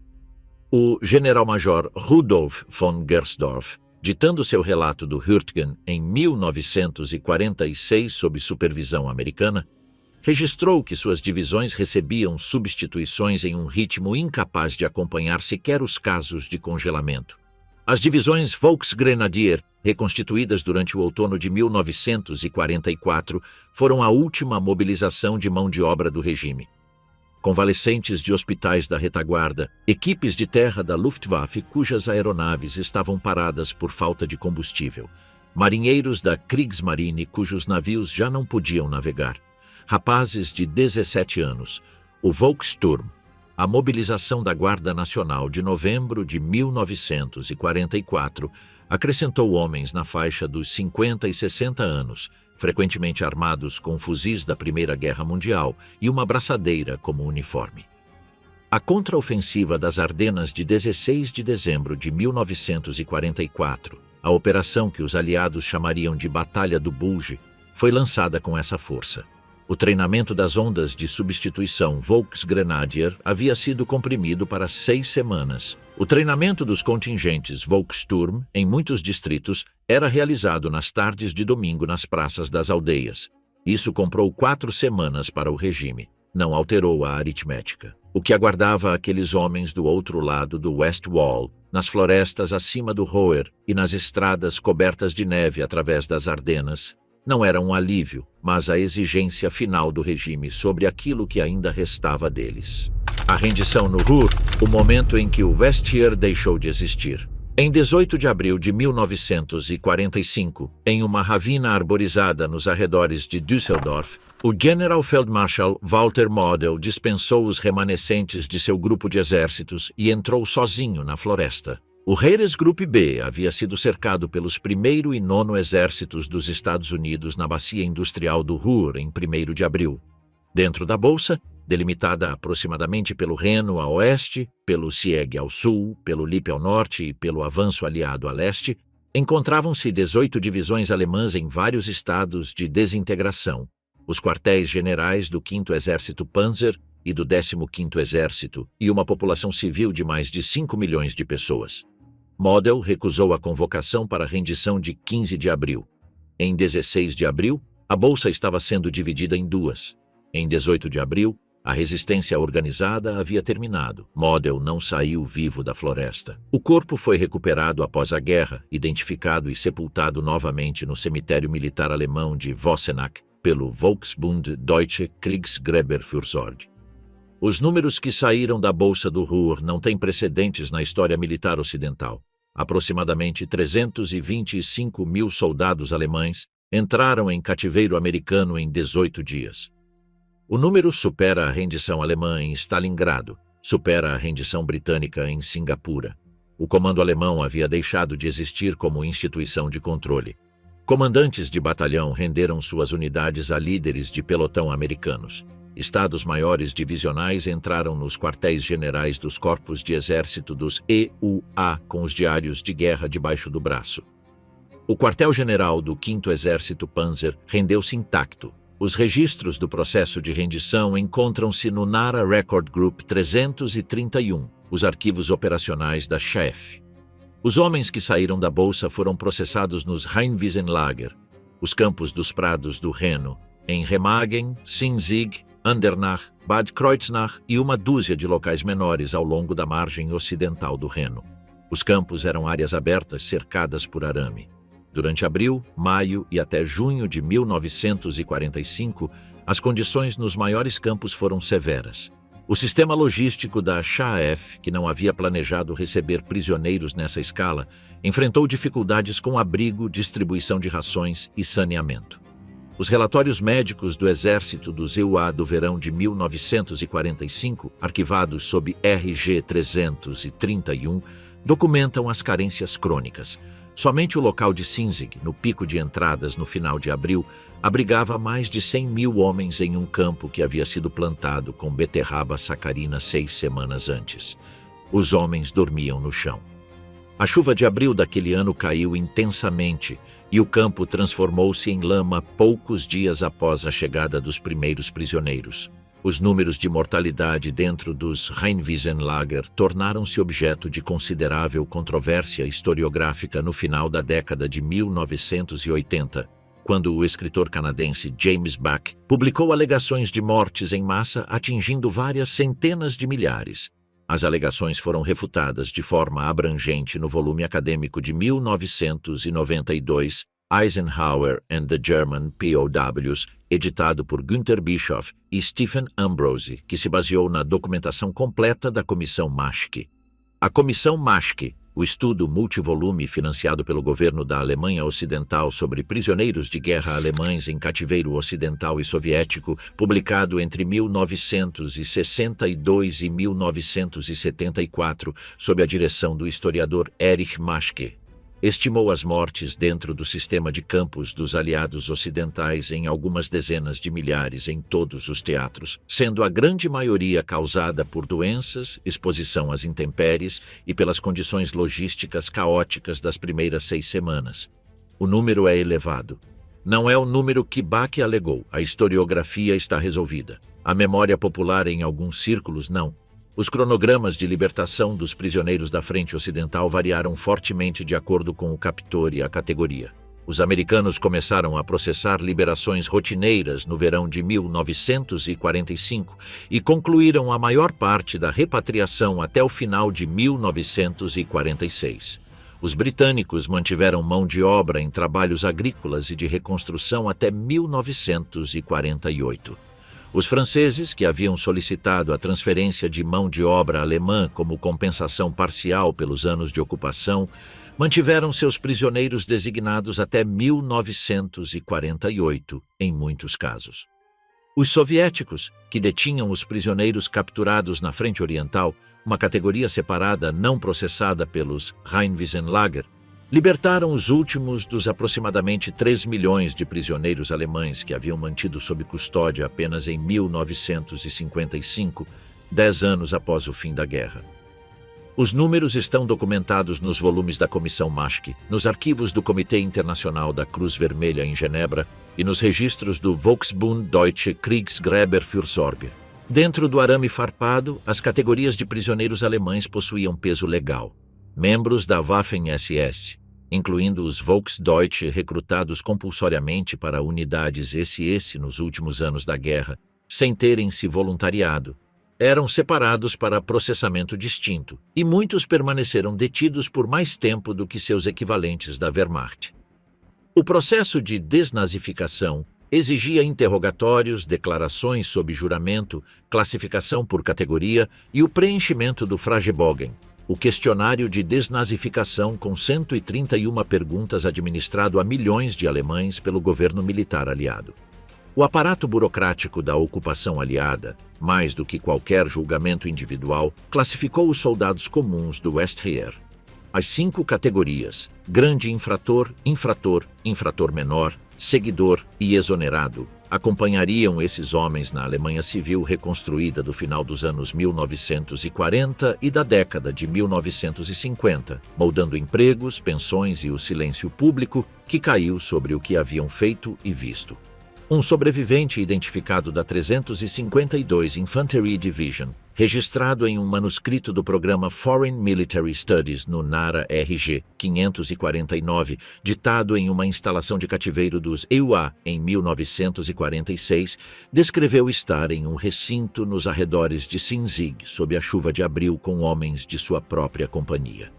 Speaker 1: O general-major Rudolf von Gersdorff, ditando seu relato do Hürtgen em 1946 sob supervisão americana, registrou que suas divisões recebiam substituições em um ritmo incapaz de acompanhar sequer os casos de congelamento. As divisões Volksgrenadier, reconstituídas durante o outono de 1944, foram a última mobilização de mão de obra do regime. Convalescentes de hospitais da retaguarda, equipes de terra da Luftwaffe cujas aeronaves estavam paradas por falta de combustível, marinheiros da Kriegsmarine cujos navios já não podiam navegar, rapazes de 17 anos, o Volkssturm, a mobilização da Guarda Nacional de novembro de 1944, acrescentou homens na faixa dos 50 e 60 anos, frequentemente armados com fuzis da Primeira Guerra Mundial e uma braçadeira como uniforme. A contraofensiva das Ardenas de 16 de dezembro de 1944, a operação que os aliados chamariam de Batalha do Bulge, foi lançada com essa força. O treinamento das ondas de substituição Volksgrenadier havia sido comprimido para 6 semanas. O treinamento dos contingentes Volkssturm, em muitos distritos, era realizado nas tardes de domingo nas praças das aldeias. Isso comprou 4 semanas para o regime. Não alterou a aritmética. O que aguardava aqueles homens do outro lado do West Wall, nas florestas acima do Ruhr e nas estradas cobertas de neve através das Ardenas, não era um alívio, mas a exigência final do regime sobre aquilo que ainda restava deles. A rendição no Ruhr, o momento em que o Westheer deixou de existir. Em 18 de abril de 1945, em uma ravina arborizada nos arredores de Düsseldorf, o Generalfeldmarschall Walter Model dispensou os remanescentes de seu grupo de exércitos e entrou sozinho na floresta. O Heeresgruppe B havia sido cercado pelos 1º e 9º Exércitos dos Estados Unidos na bacia industrial do Ruhr em 1º de abril. Dentro da bolsa, delimitada aproximadamente pelo Reno a oeste, pelo Sieg ao sul, pelo Lippe ao norte e pelo avanço aliado a leste, encontravam-se 18 divisões alemãs em vários estados de desintegração, os quartéis generais do 5º Exército Panzer e do 15º Exército e uma população civil de mais de 5 milhões de pessoas. Model recusou a convocação para a rendição de 15 de abril. Em 16 de abril, a bolsa estava sendo dividida em 2. Em 18 de abril, a resistência organizada havia terminado. Model não saiu vivo da floresta. O corpo foi recuperado após a guerra, identificado e sepultado novamente no cemitério militar alemão de Vossenack pelo Volksbund Deutsche Kriegsgräberfürsorge. Os números que saíram da Bolsa do Ruhr não têm precedentes na história militar ocidental. Aproximadamente 325 mil soldados alemães entraram em cativeiro americano em 18 dias. O número supera a rendição alemã em Stalingrado, supera a rendição britânica em Singapura. O comando alemão havia deixado de existir como instituição de controle. Comandantes de batalhão renderam suas unidades a líderes de pelotão americanos. Estados-maiores divisionais entraram nos quartéis generais dos corpos de exército dos EUA com os diários de guerra debaixo do braço. O quartel-general do 5º Exército Panzer rendeu-se intacto, Os registros do processo de rendição encontram-se no Nara Record Group 331, os arquivos operacionais da SHAEF. Os homens que saíram da bolsa foram processados nos Rheinwiesenlager, os campos dos prados do Reno, em Remagen, Sinzig, Andernach, Bad Kreuznach e uma dúzia de locais menores ao longo da margem ocidental do Reno. Os campos eram áreas abertas cercadas por arame. Durante abril, maio e até junho de 1945, as condições nos maiores campos foram severas. O sistema logístico da SHAEF, que não havia planejado receber prisioneiros nessa escala, enfrentou dificuldades com abrigo, distribuição de rações e saneamento. Os relatórios médicos do Exército do EUA do verão de 1945, arquivados sob RG 331, documentam as carências crônicas. Somente o local de Sinzig, no pico de entradas no final de abril, abrigava mais de 100.000 homens em um campo que havia sido plantado com beterraba sacarina 6 semanas antes. Os homens dormiam no chão. A chuva de abril daquele ano caiu intensamente e o campo transformou-se em lama poucos dias após a chegada dos primeiros prisioneiros. Os números de mortalidade dentro dos Rheinwiesenlager tornaram-se objeto de considerável controvérsia historiográfica no final da década de 1980, quando o escritor canadense James Bach publicou alegações de mortes em massa atingindo várias centenas de milhares. As alegações foram refutadas de forma abrangente no volume acadêmico de 1992, Eisenhower and the German POWs, editado por Günter Bischoff e Stephen Ambrose, que se baseou na documentação completa da Comissão Maschke. A Comissão Maschke, o estudo multivolume financiado pelo governo da Alemanha Ocidental sobre prisioneiros de guerra alemães em cativeiro ocidental e soviético, publicado entre 1962 e 1974, sob a direção do historiador Erich Maschke, estimou as mortes dentro do sistema de campos dos aliados ocidentais em algumas dezenas de milhares em todos os teatros, sendo a grande maioria causada por doenças, exposição às intempéries e pelas condições logísticas caóticas das primeiras 6 semanas. O número é elevado. Não é o número que Bach alegou. A historiografia está resolvida. A memória popular em alguns círculos não. Os cronogramas de libertação dos prisioneiros da Frente Ocidental variaram fortemente de acordo com o captor e a categoria. Os americanos começaram a processar liberações rotineiras no verão de 1945 e concluíram a maior parte da repatriação até o final de 1946. Os britânicos mantiveram mão de obra em trabalhos agrícolas e de reconstrução até 1948. Os franceses, que haviam solicitado a transferência de mão de obra alemã como compensação parcial pelos anos de ocupação, mantiveram seus prisioneiros designados até 1948, em muitos casos. Os soviéticos, que detinham os prisioneiros capturados na Frente Oriental, uma categoria separada não processada pelos Rheinwiesenlager, libertaram os últimos dos aproximadamente 3 milhões de prisioneiros alemães que haviam mantido sob custódia apenas em 1955, 10 anos após o fim da guerra. Os números estão documentados nos volumes da Comissão Maschke, nos arquivos do Comitê Internacional da Cruz Vermelha em Genebra e nos registros do Volksbund Deutsche Kriegsgräberfürsorge. Dentro do arame farpado, as categorias de prisioneiros alemães possuíam peso legal. Membros da Waffen-SS, incluindo os Volksdeutsche recrutados compulsoriamente para unidades SS nos últimos anos da guerra, sem terem se voluntariado, eram separados para processamento distinto, e muitos permaneceram detidos por mais tempo do que seus equivalentes da Wehrmacht. O processo de desnazificação exigia interrogatórios, declarações sob juramento, classificação por categoria e o preenchimento do Fragebogen, o questionário de desnazificação com 131 perguntas administrado a milhões de alemães pelo governo militar aliado. O aparato burocrático da ocupação aliada, mais do que qualquer julgamento individual, classificou os soldados comuns do Westheer. As 5 categorias, grande infrator, infrator, infrator menor, seguidor e exonerado, acompanhariam esses homens na Alemanha Civil reconstruída do final dos anos 1940 e da década de 1950, moldando empregos, pensões e o silêncio público que caiu sobre o que haviam feito e visto. Um sobrevivente identificado da 352 Infantry Division, registrado em um manuscrito do programa Foreign Military Studies no NARA RG 549, ditado em uma instalação de cativeiro dos EUA em 1946, descreveu estar em um recinto nos arredores de Sinzig sob a chuva de abril com homens de sua própria companhia.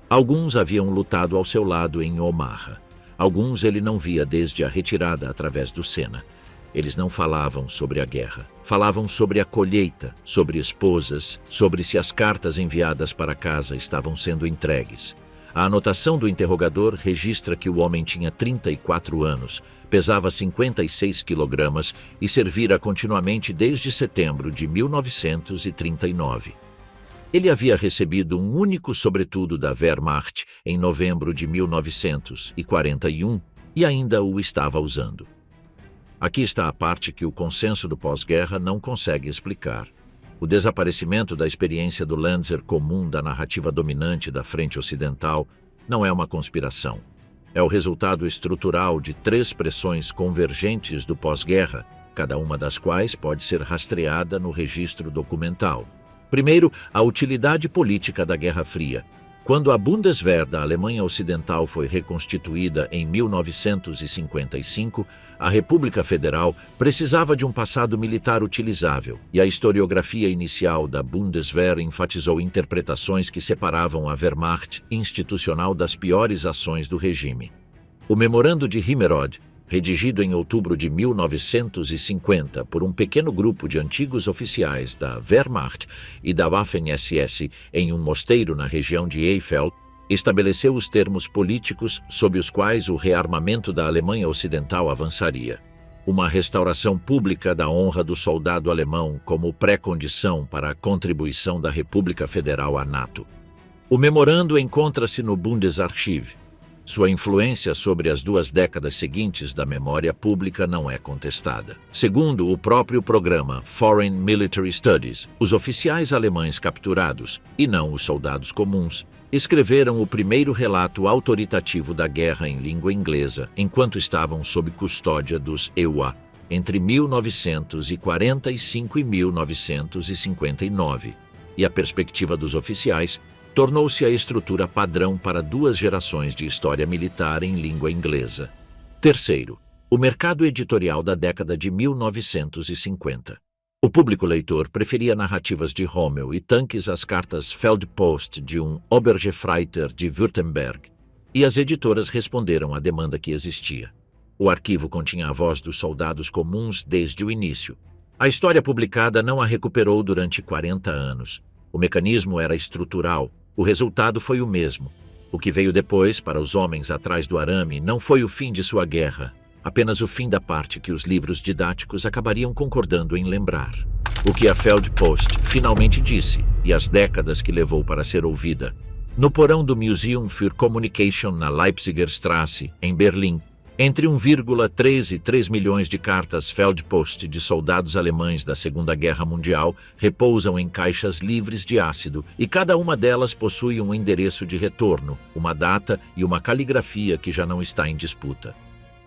Speaker 1: Alguns haviam lutado ao seu lado em Omaha. Alguns ele não via desde a retirada através do Sena. Eles não falavam sobre a guerra. Falavam sobre a colheita, sobre esposas, sobre se as cartas enviadas para casa estavam sendo entregues. A anotação do interrogador registra que o homem tinha 34 anos, pesava 56 quilogramas e servira continuamente desde setembro de 1939. Ele havia recebido um único sobretudo da Wehrmacht em novembro de 1941 e ainda o estava usando. Aqui está a parte que o consenso do pós-guerra não consegue explicar. O desaparecimento da experiência do Lanzer comum da narrativa dominante da frente ocidental não é uma conspiração. É o resultado estrutural de 3 pressões convergentes do pós-guerra, cada uma das quais pode ser rastreada no registro documental. Primeiro, a utilidade política da Guerra Fria. Quando a Bundeswehr da Alemanha Ocidental foi reconstituída em 1955, a República Federal precisava de um passado militar utilizável, e a historiografia inicial da Bundeswehr enfatizou interpretações que separavam a Wehrmacht institucional das piores ações do regime. O Memorando de Himmerod, redigido em outubro de 1950 por um pequeno grupo de antigos oficiais da Wehrmacht e da Waffen-SS em um mosteiro na região de Eifel, estabeleceu os termos políticos sob os quais o rearmamento da Alemanha Ocidental avançaria. Uma restauração pública da honra do soldado alemão como pré-condição para a contribuição da República Federal à NATO. O memorando encontra-se no Bundesarchiv. Sua influência sobre as 2 décadas seguintes da memória pública não é contestada. Segundo o próprio programa Foreign Military Studies, os oficiais alemães capturados, e não os soldados comuns, escreveram o primeiro relato autoritativo da guerra em língua inglesa enquanto estavam sob custódia dos EUA, entre 1945 e 1959, e a perspectiva dos oficiais tornou-se a estrutura padrão para 2 gerações de história militar em língua inglesa. Terceiro, o mercado editorial da década de 1950. O público leitor preferia narrativas de Rommel e tanques às cartas Feldpost de um Obergefreiter de Württemberg, e as editoras responderam à demanda que existia. O arquivo continha a voz dos soldados comuns desde o início. A história publicada não a recuperou durante 40 anos. O mecanismo era estrutural. O resultado foi o mesmo. O que veio depois, para os homens atrás do arame, não foi o fim de sua guerra, apenas o fim da parte que os livros didáticos acabariam concordando em lembrar. O que a Feldpost finalmente disse, e as décadas que levou para ser ouvida. No porão do Museum für Communication na Leipziger Straße, em Berlim, entre 1,3 e 3 milhões de cartas Feldpost de soldados alemães da Segunda Guerra Mundial repousam em caixas livres de ácido e cada uma delas possui um endereço de retorno, uma data e uma caligrafia que já não está em disputa.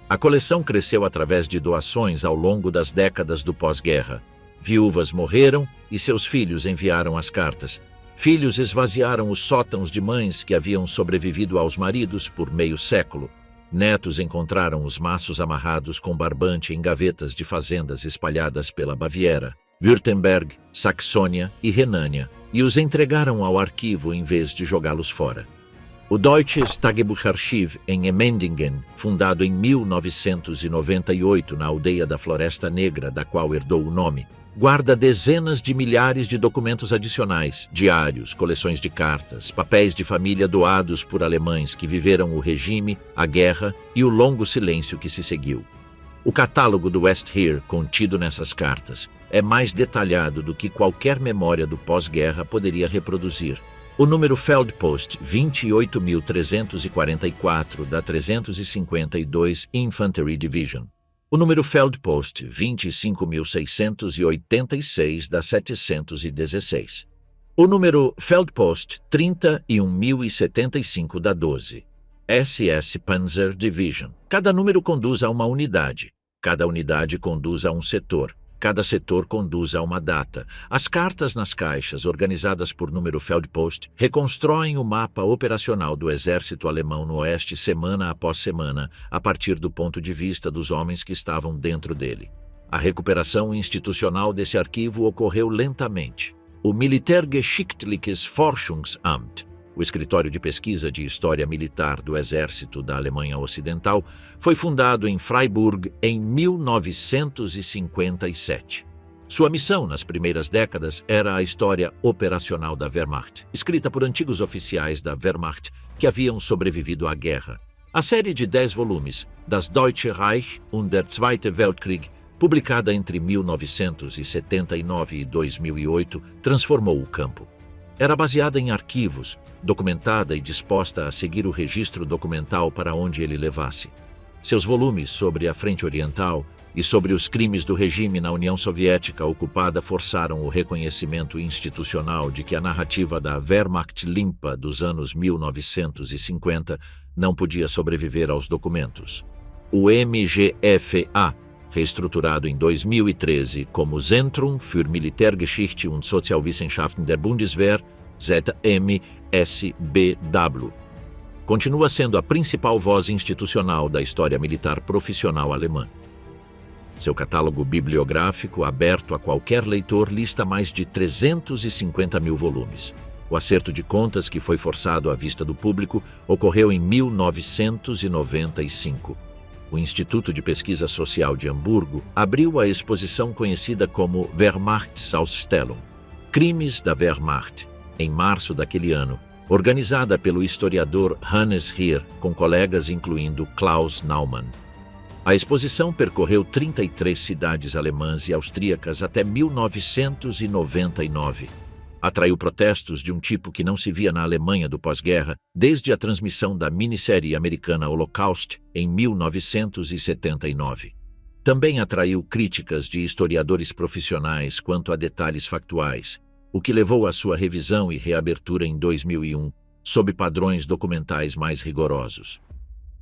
Speaker 1: A coleção cresceu através de doações ao longo das décadas do pós-guerra. Viúvas morreram e seus filhos enviaram as cartas. Filhos esvaziaram os sótãos de mães que haviam sobrevivido aos maridos por meio século. Netos encontraram os maços amarrados com barbante em gavetas de fazendas espalhadas pela Baviera, Württemberg, Saxônia e Renânia, e os entregaram ao arquivo em vez de jogá-los fora. O Deutsches Tagebucharchiv em Emmendingen, fundado em 1998 na aldeia da Floresta Negra, da qual herdou o nome, guarda dezenas de milhares de documentos adicionais, diários, coleções de cartas, papéis de família doados por alemães que viveram o regime, a guerra e o longo silêncio que se seguiu. O catálogo do Westheer, contido nessas cartas, é mais detalhado do que qualquer memória do pós-guerra poderia reproduzir. O número Feldpost 28.344 da 352 Infantry Division. O número Feldpost 25.686 da 716. O número Feldpost 31.075 da 12. SS Panzer Division. Cada número conduz a uma unidade. Cada unidade conduz a um setor. Cada setor conduz a uma data. As cartas nas caixas, organizadas por número Feldpost, reconstroem o mapa operacional do exército alemão no oeste semana após semana, a partir do ponto de vista dos homens que estavam dentro dele. A recuperação institucional desse arquivo ocorreu lentamente. O Militärgeschichtliches Forschungsamt, o escritório de pesquisa de história militar do exército da Alemanha Ocidental, foi fundado em Freiburg em 1957. Sua missão nas primeiras décadas era a história operacional da Wehrmacht, escrita por antigos oficiais da Wehrmacht que haviam sobrevivido à guerra. A série de 10 volumes, Das Deutsche Reich und der Zweite Weltkrieg, publicada entre 1979 e 2008, transformou o campo. Era baseada em arquivos, documentada e disposta a seguir o registro documental para onde ele levasse. Seus volumes sobre a Frente Oriental e sobre os crimes do regime na União Soviética ocupada forçaram o reconhecimento institucional de que a narrativa da Wehrmacht limpa dos anos 1950 não podia sobreviver aos documentos. O MGFA, reestruturado em 2013 como Zentrum für Militärgeschichte und Sozialwissenschaften der Bundeswehr, ZMSBW, continua sendo a principal voz institucional da história militar profissional alemã. Seu catálogo bibliográfico, aberto a qualquer leitor, lista mais de 350 mil volumes. O acerto de contas, que foi forçado à vista do público, ocorreu em 1995. O Instituto de Pesquisa Social de Hamburgo abriu a exposição conhecida como Wehrmachtsausstellung, Crimes da Wehrmacht, em março daquele ano, organizada pelo historiador Hannes Heer, com colegas incluindo Klaus Naumann. A exposição percorreu 33 cidades alemãs e austríacas até 1999. Atraiu protestos de um tipo que não se via na Alemanha do pós-guerra desde a transmissão da minissérie americana Holocaust em 1979. Também atraiu críticas de historiadores profissionais quanto a detalhes factuais, o que levou à sua revisão e reabertura em 2001, sob padrões documentais mais rigorosos.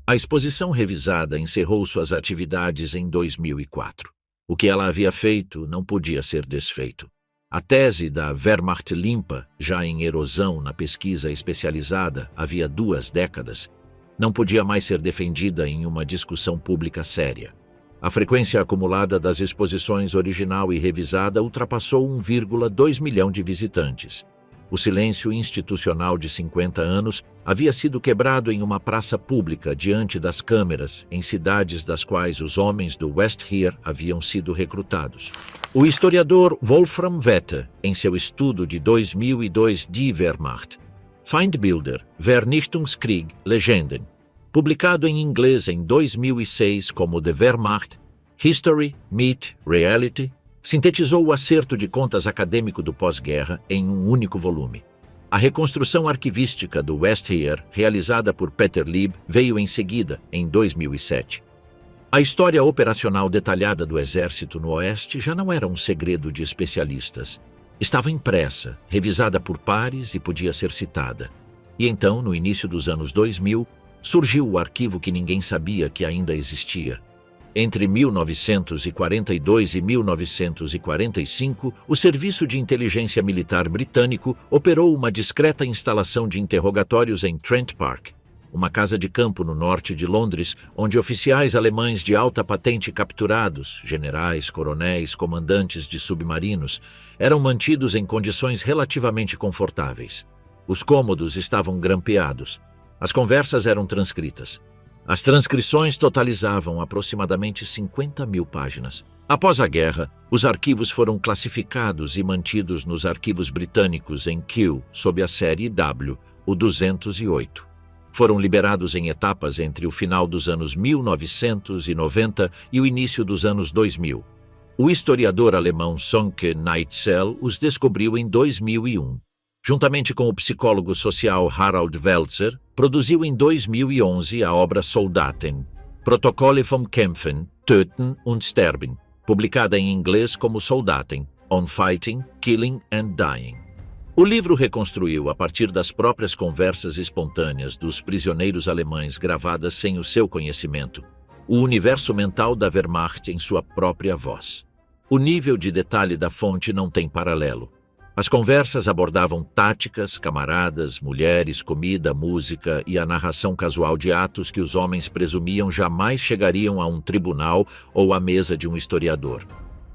Speaker 1: A exposição revisada encerrou suas atividades em 2004. O que ela havia feito não podia ser desfeito. A tese da Wehrmacht limpa, já em erosão na pesquisa especializada havia 2 décadas, não podia mais ser defendida em uma discussão pública séria. A frequência acumulada das exposições original e revisada ultrapassou 1,2 milhão de visitantes. O silêncio institucional de 50 anos havia sido quebrado em uma praça pública diante das câmeras em cidades das quais os homens do Westheer haviam sido recrutados. O historiador Wolfram Wette, em seu estudo de 2002 Die Wehrmacht, Feindbilder, Vernichtungskrieg, Legenden, publicado em inglês em 2006 como The Wehrmacht, History, Myth, Reality, sintetizou o acerto de contas acadêmico do pós-guerra em um único volume. A reconstrução arquivística do Westheer, realizada por Peter Lieb, veio em seguida, em 2007. A história operacional detalhada do exército no Oeste já não era um segredo de especialistas. Estava impressa, revisada por pares e podia ser citada. E então, no início dos anos 2000, surgiu o arquivo que ninguém sabia que ainda existia. Entre 1942 e 1945, o Serviço de Inteligência Militar Britânico operou uma discreta instalação de interrogatórios em Trent Park, uma casa de campo no norte de Londres, onde oficiais alemães de alta patente capturados, generais, coronéis, comandantes de submarinos, eram mantidos em condições relativamente confortáveis. Os cômodos estavam grampeados. As conversas eram transcritas. As transcrições totalizavam aproximadamente 50 mil páginas. Após a guerra, os arquivos foram classificados e mantidos nos arquivos britânicos em Kew, sob a série W, o 208. Foram liberados em etapas entre o final dos anos 1990 e o início dos anos 2000. O historiador alemão Sönke Neitzel os descobriu em 2001. Juntamente com o psicólogo social Harald Welzer, produziu em 2011 a obra Soldaten, Protokolle vom Kämpfen, Töten und Sterben, publicada em inglês como Soldaten, On Fighting, Killing and Dying. O livro reconstruiu, a partir das próprias conversas espontâneas dos prisioneiros alemães gravadas sem o seu conhecimento, o universo mental da Wehrmacht em sua própria voz. O nível de detalhe da fonte não tem paralelo. As conversas abordavam táticas, camaradas, mulheres, comida, música e a narração casual de atos que os homens presumiam jamais chegariam a um tribunal ou à mesa de um historiador.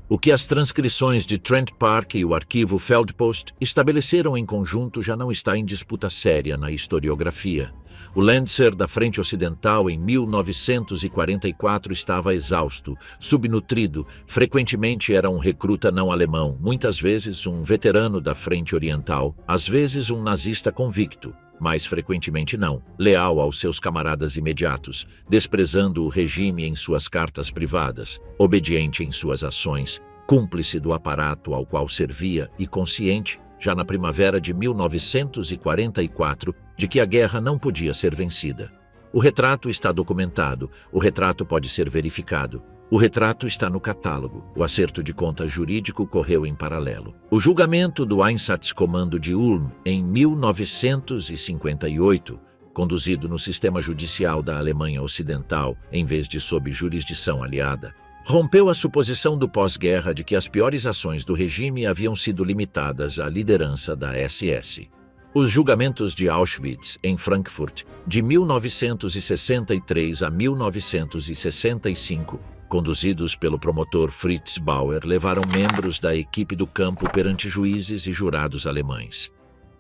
Speaker 1: O que as transcrições de Trent Park e o arquivo Feldpost estabeleceram em conjunto já não está em disputa séria na historiografia. O Landser da Frente Ocidental em 1944 estava exausto, subnutrido, frequentemente era um recruta não alemão, muitas vezes um veterano da Frente Oriental, às vezes um nazista convicto, mais frequentemente não, leal aos seus camaradas imediatos, desprezando o regime em suas cartas privadas, obediente em suas ações, cúmplice do aparato ao qual servia e consciente, já na primavera de 1944, de que a guerra não podia ser vencida. O retrato está documentado, o retrato pode ser verificado. O retrato está no catálogo, o acerto de contas jurídico correu em paralelo. O julgamento do Einsatzkommando de Ulm, em 1958, conduzido no sistema judicial da Alemanha Ocidental, em vez de sob jurisdição aliada, rompeu a suposição do pós-guerra de que as piores ações do regime haviam sido limitadas à liderança da SS. Os julgamentos de Auschwitz, em Frankfurt, de 1963 a 1965, conduzidos pelo promotor Fritz Bauer, levaram membros da equipe do campo perante juízes e jurados alemães.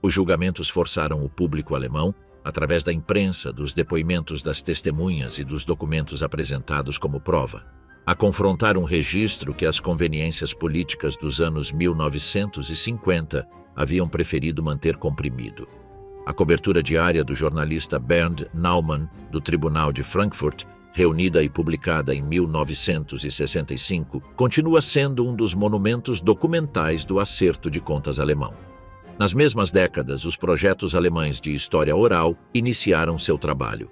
Speaker 1: Os julgamentos forçaram o público alemão, através da imprensa, dos depoimentos das testemunhas e dos documentos apresentados como prova, a confrontar um registro que as conveniências políticas dos anos 1950 haviam preferido manter comprimido. A cobertura diária do jornalista Bernd Naumann, do Tribunal de Frankfurt, reunida e publicada em 1965, continua sendo um dos monumentos documentais do acerto de contas alemão. Nas mesmas décadas, os projetos alemães de história oral iniciaram seu trabalho.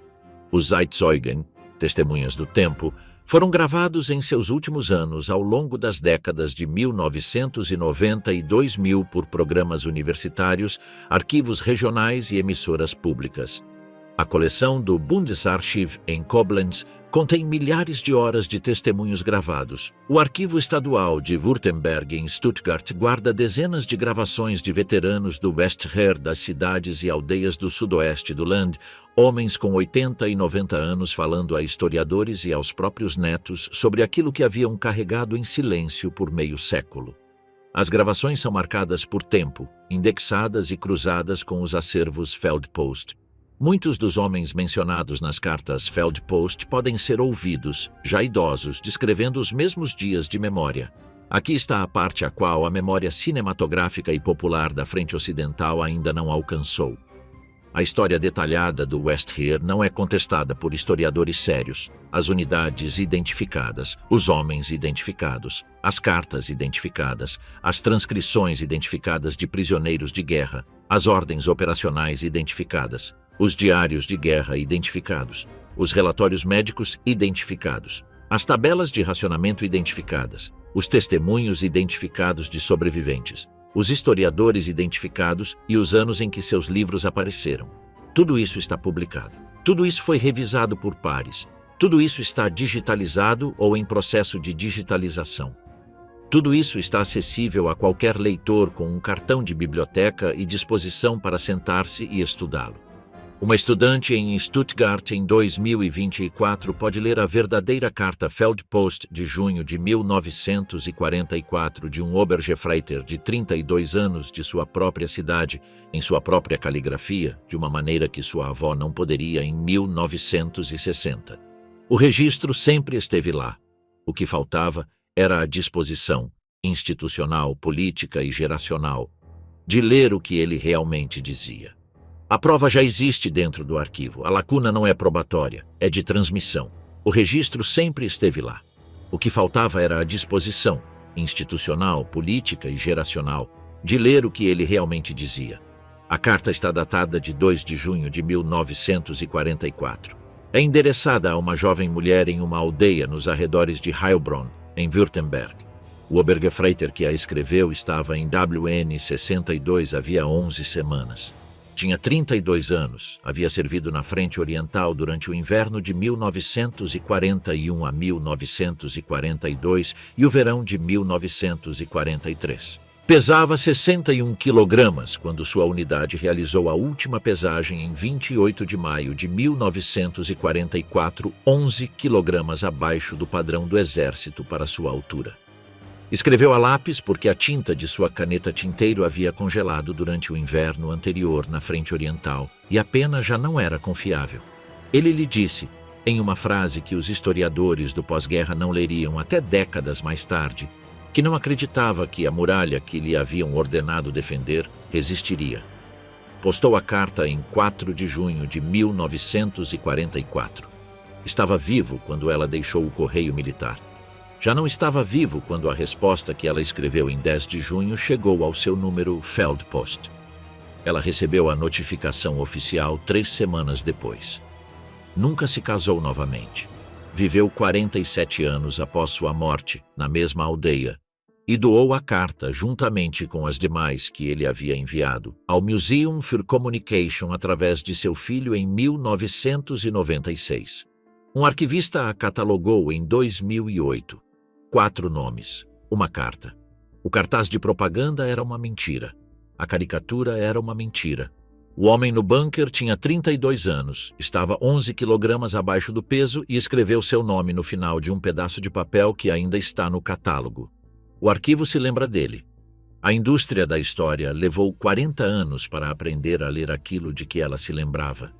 Speaker 1: Os Zeitzeugen, testemunhas do tempo, foram gravados em seus últimos anos ao longo das décadas de 1990 e 2000 por programas universitários, arquivos regionais e emissoras públicas. A coleção do Bundesarchiv em Koblenz contém milhares de horas de testemunhos gravados. O Arquivo Estadual de Württemberg em Stuttgart guarda dezenas de gravações de veteranos do Westheer das cidades e aldeias do sudoeste do Land, homens com 80 e 90 anos falando a historiadores e aos próprios netos sobre aquilo que haviam carregado em silêncio por meio século. As gravações são marcadas por tempo, indexadas e cruzadas com os acervos Feldpost. Muitos dos homens mencionados nas cartas Feldpost podem ser ouvidos, já idosos, descrevendo os mesmos dias de memória. Aqui está a parte a qual a memória cinematográfica e popular da Frente Ocidental ainda não alcançou. A história detalhada do Westheer não é contestada por historiadores sérios. As unidades identificadas, os homens identificados, as cartas identificadas, as transcrições identificadas de prisioneiros de guerra, as ordens operacionais identificadas, os diários de guerra identificados, os relatórios médicos identificados, as tabelas de racionamento identificadas, os testemunhos identificados de sobreviventes, os historiadores identificados e os anos em que seus livros apareceram. Tudo isso está publicado. Tudo isso foi revisado por pares. Tudo isso está digitalizado ou em processo de digitalização. Tudo isso está acessível a qualquer leitor com um cartão de biblioteca e disposição para sentar-se e estudá-lo. Uma estudante em Stuttgart em 2024 pode ler a verdadeira carta Feldpost de junho de 1944 de um Obergefreiter de 32 anos de sua própria cidade, em sua própria caligrafia, de uma maneira que sua avó não poderia em 1960. O registro sempre esteve lá. O que faltava era a disposição, institucional, política e geracional, de ler o que ele realmente dizia. A prova já existe dentro do arquivo. A lacuna não é probatória, é de transmissão. O registro sempre esteve lá. O que faltava era a disposição, institucional, política e geracional, de ler o que ele realmente dizia. A carta está datada de 2 de junho de 1944. É endereçada a uma jovem mulher em uma aldeia nos arredores de Heilbronn, em Württemberg. O Obergefreiter que a escreveu estava em WN 62 havia 11 semanas. Tinha 32 anos, havia servido na Frente Oriental durante o inverno de 1941 a 1942 e o verão de 1943. Pesava 61 quilogramas quando sua unidade realizou a última pesagem em 28 de maio de 1944, 11 quilogramas abaixo do padrão do Exército para sua altura. Escreveu a lápis porque a tinta de sua caneta tinteiro havia congelado durante o inverno anterior na Frente Oriental e a pena já não era confiável. Ele lhe disse, em uma frase que os historiadores do pós-guerra não leriam até décadas mais tarde, que não acreditava que a muralha que lhe haviam ordenado defender resistiria. Postou a carta em 4 de junho de 1944. Estava vivo quando ela deixou o correio militar. Já não estava vivo quando a resposta que ela escreveu em 10 de junho chegou ao seu número Feldpost. Ela recebeu a notificação oficial 3 semanas depois. Nunca se casou novamente. Viveu 47 anos após sua morte, na mesma aldeia, e doou a carta, juntamente com as demais que ele havia enviado, ao Museum für Communication através de seu filho em 1996. Um arquivista a catalogou em 2008. 4 nomes, uma carta. O cartaz de propaganda era uma mentira. A caricatura era uma mentira. O homem no bunker tinha 32 anos, estava 11 quilogramas abaixo do peso e escreveu seu nome no final de um pedaço de papel que ainda está no catálogo. O arquivo se lembra dele. A indústria da história levou 40 anos para aprender a ler aquilo de que ela se lembrava.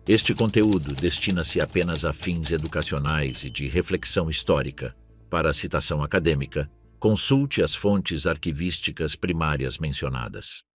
Speaker 1: Este conteúdo destina-se apenas a fins educacionais e de reflexão histórica. Para a citação acadêmica, consulte as fontes arquivísticas primárias mencionadas.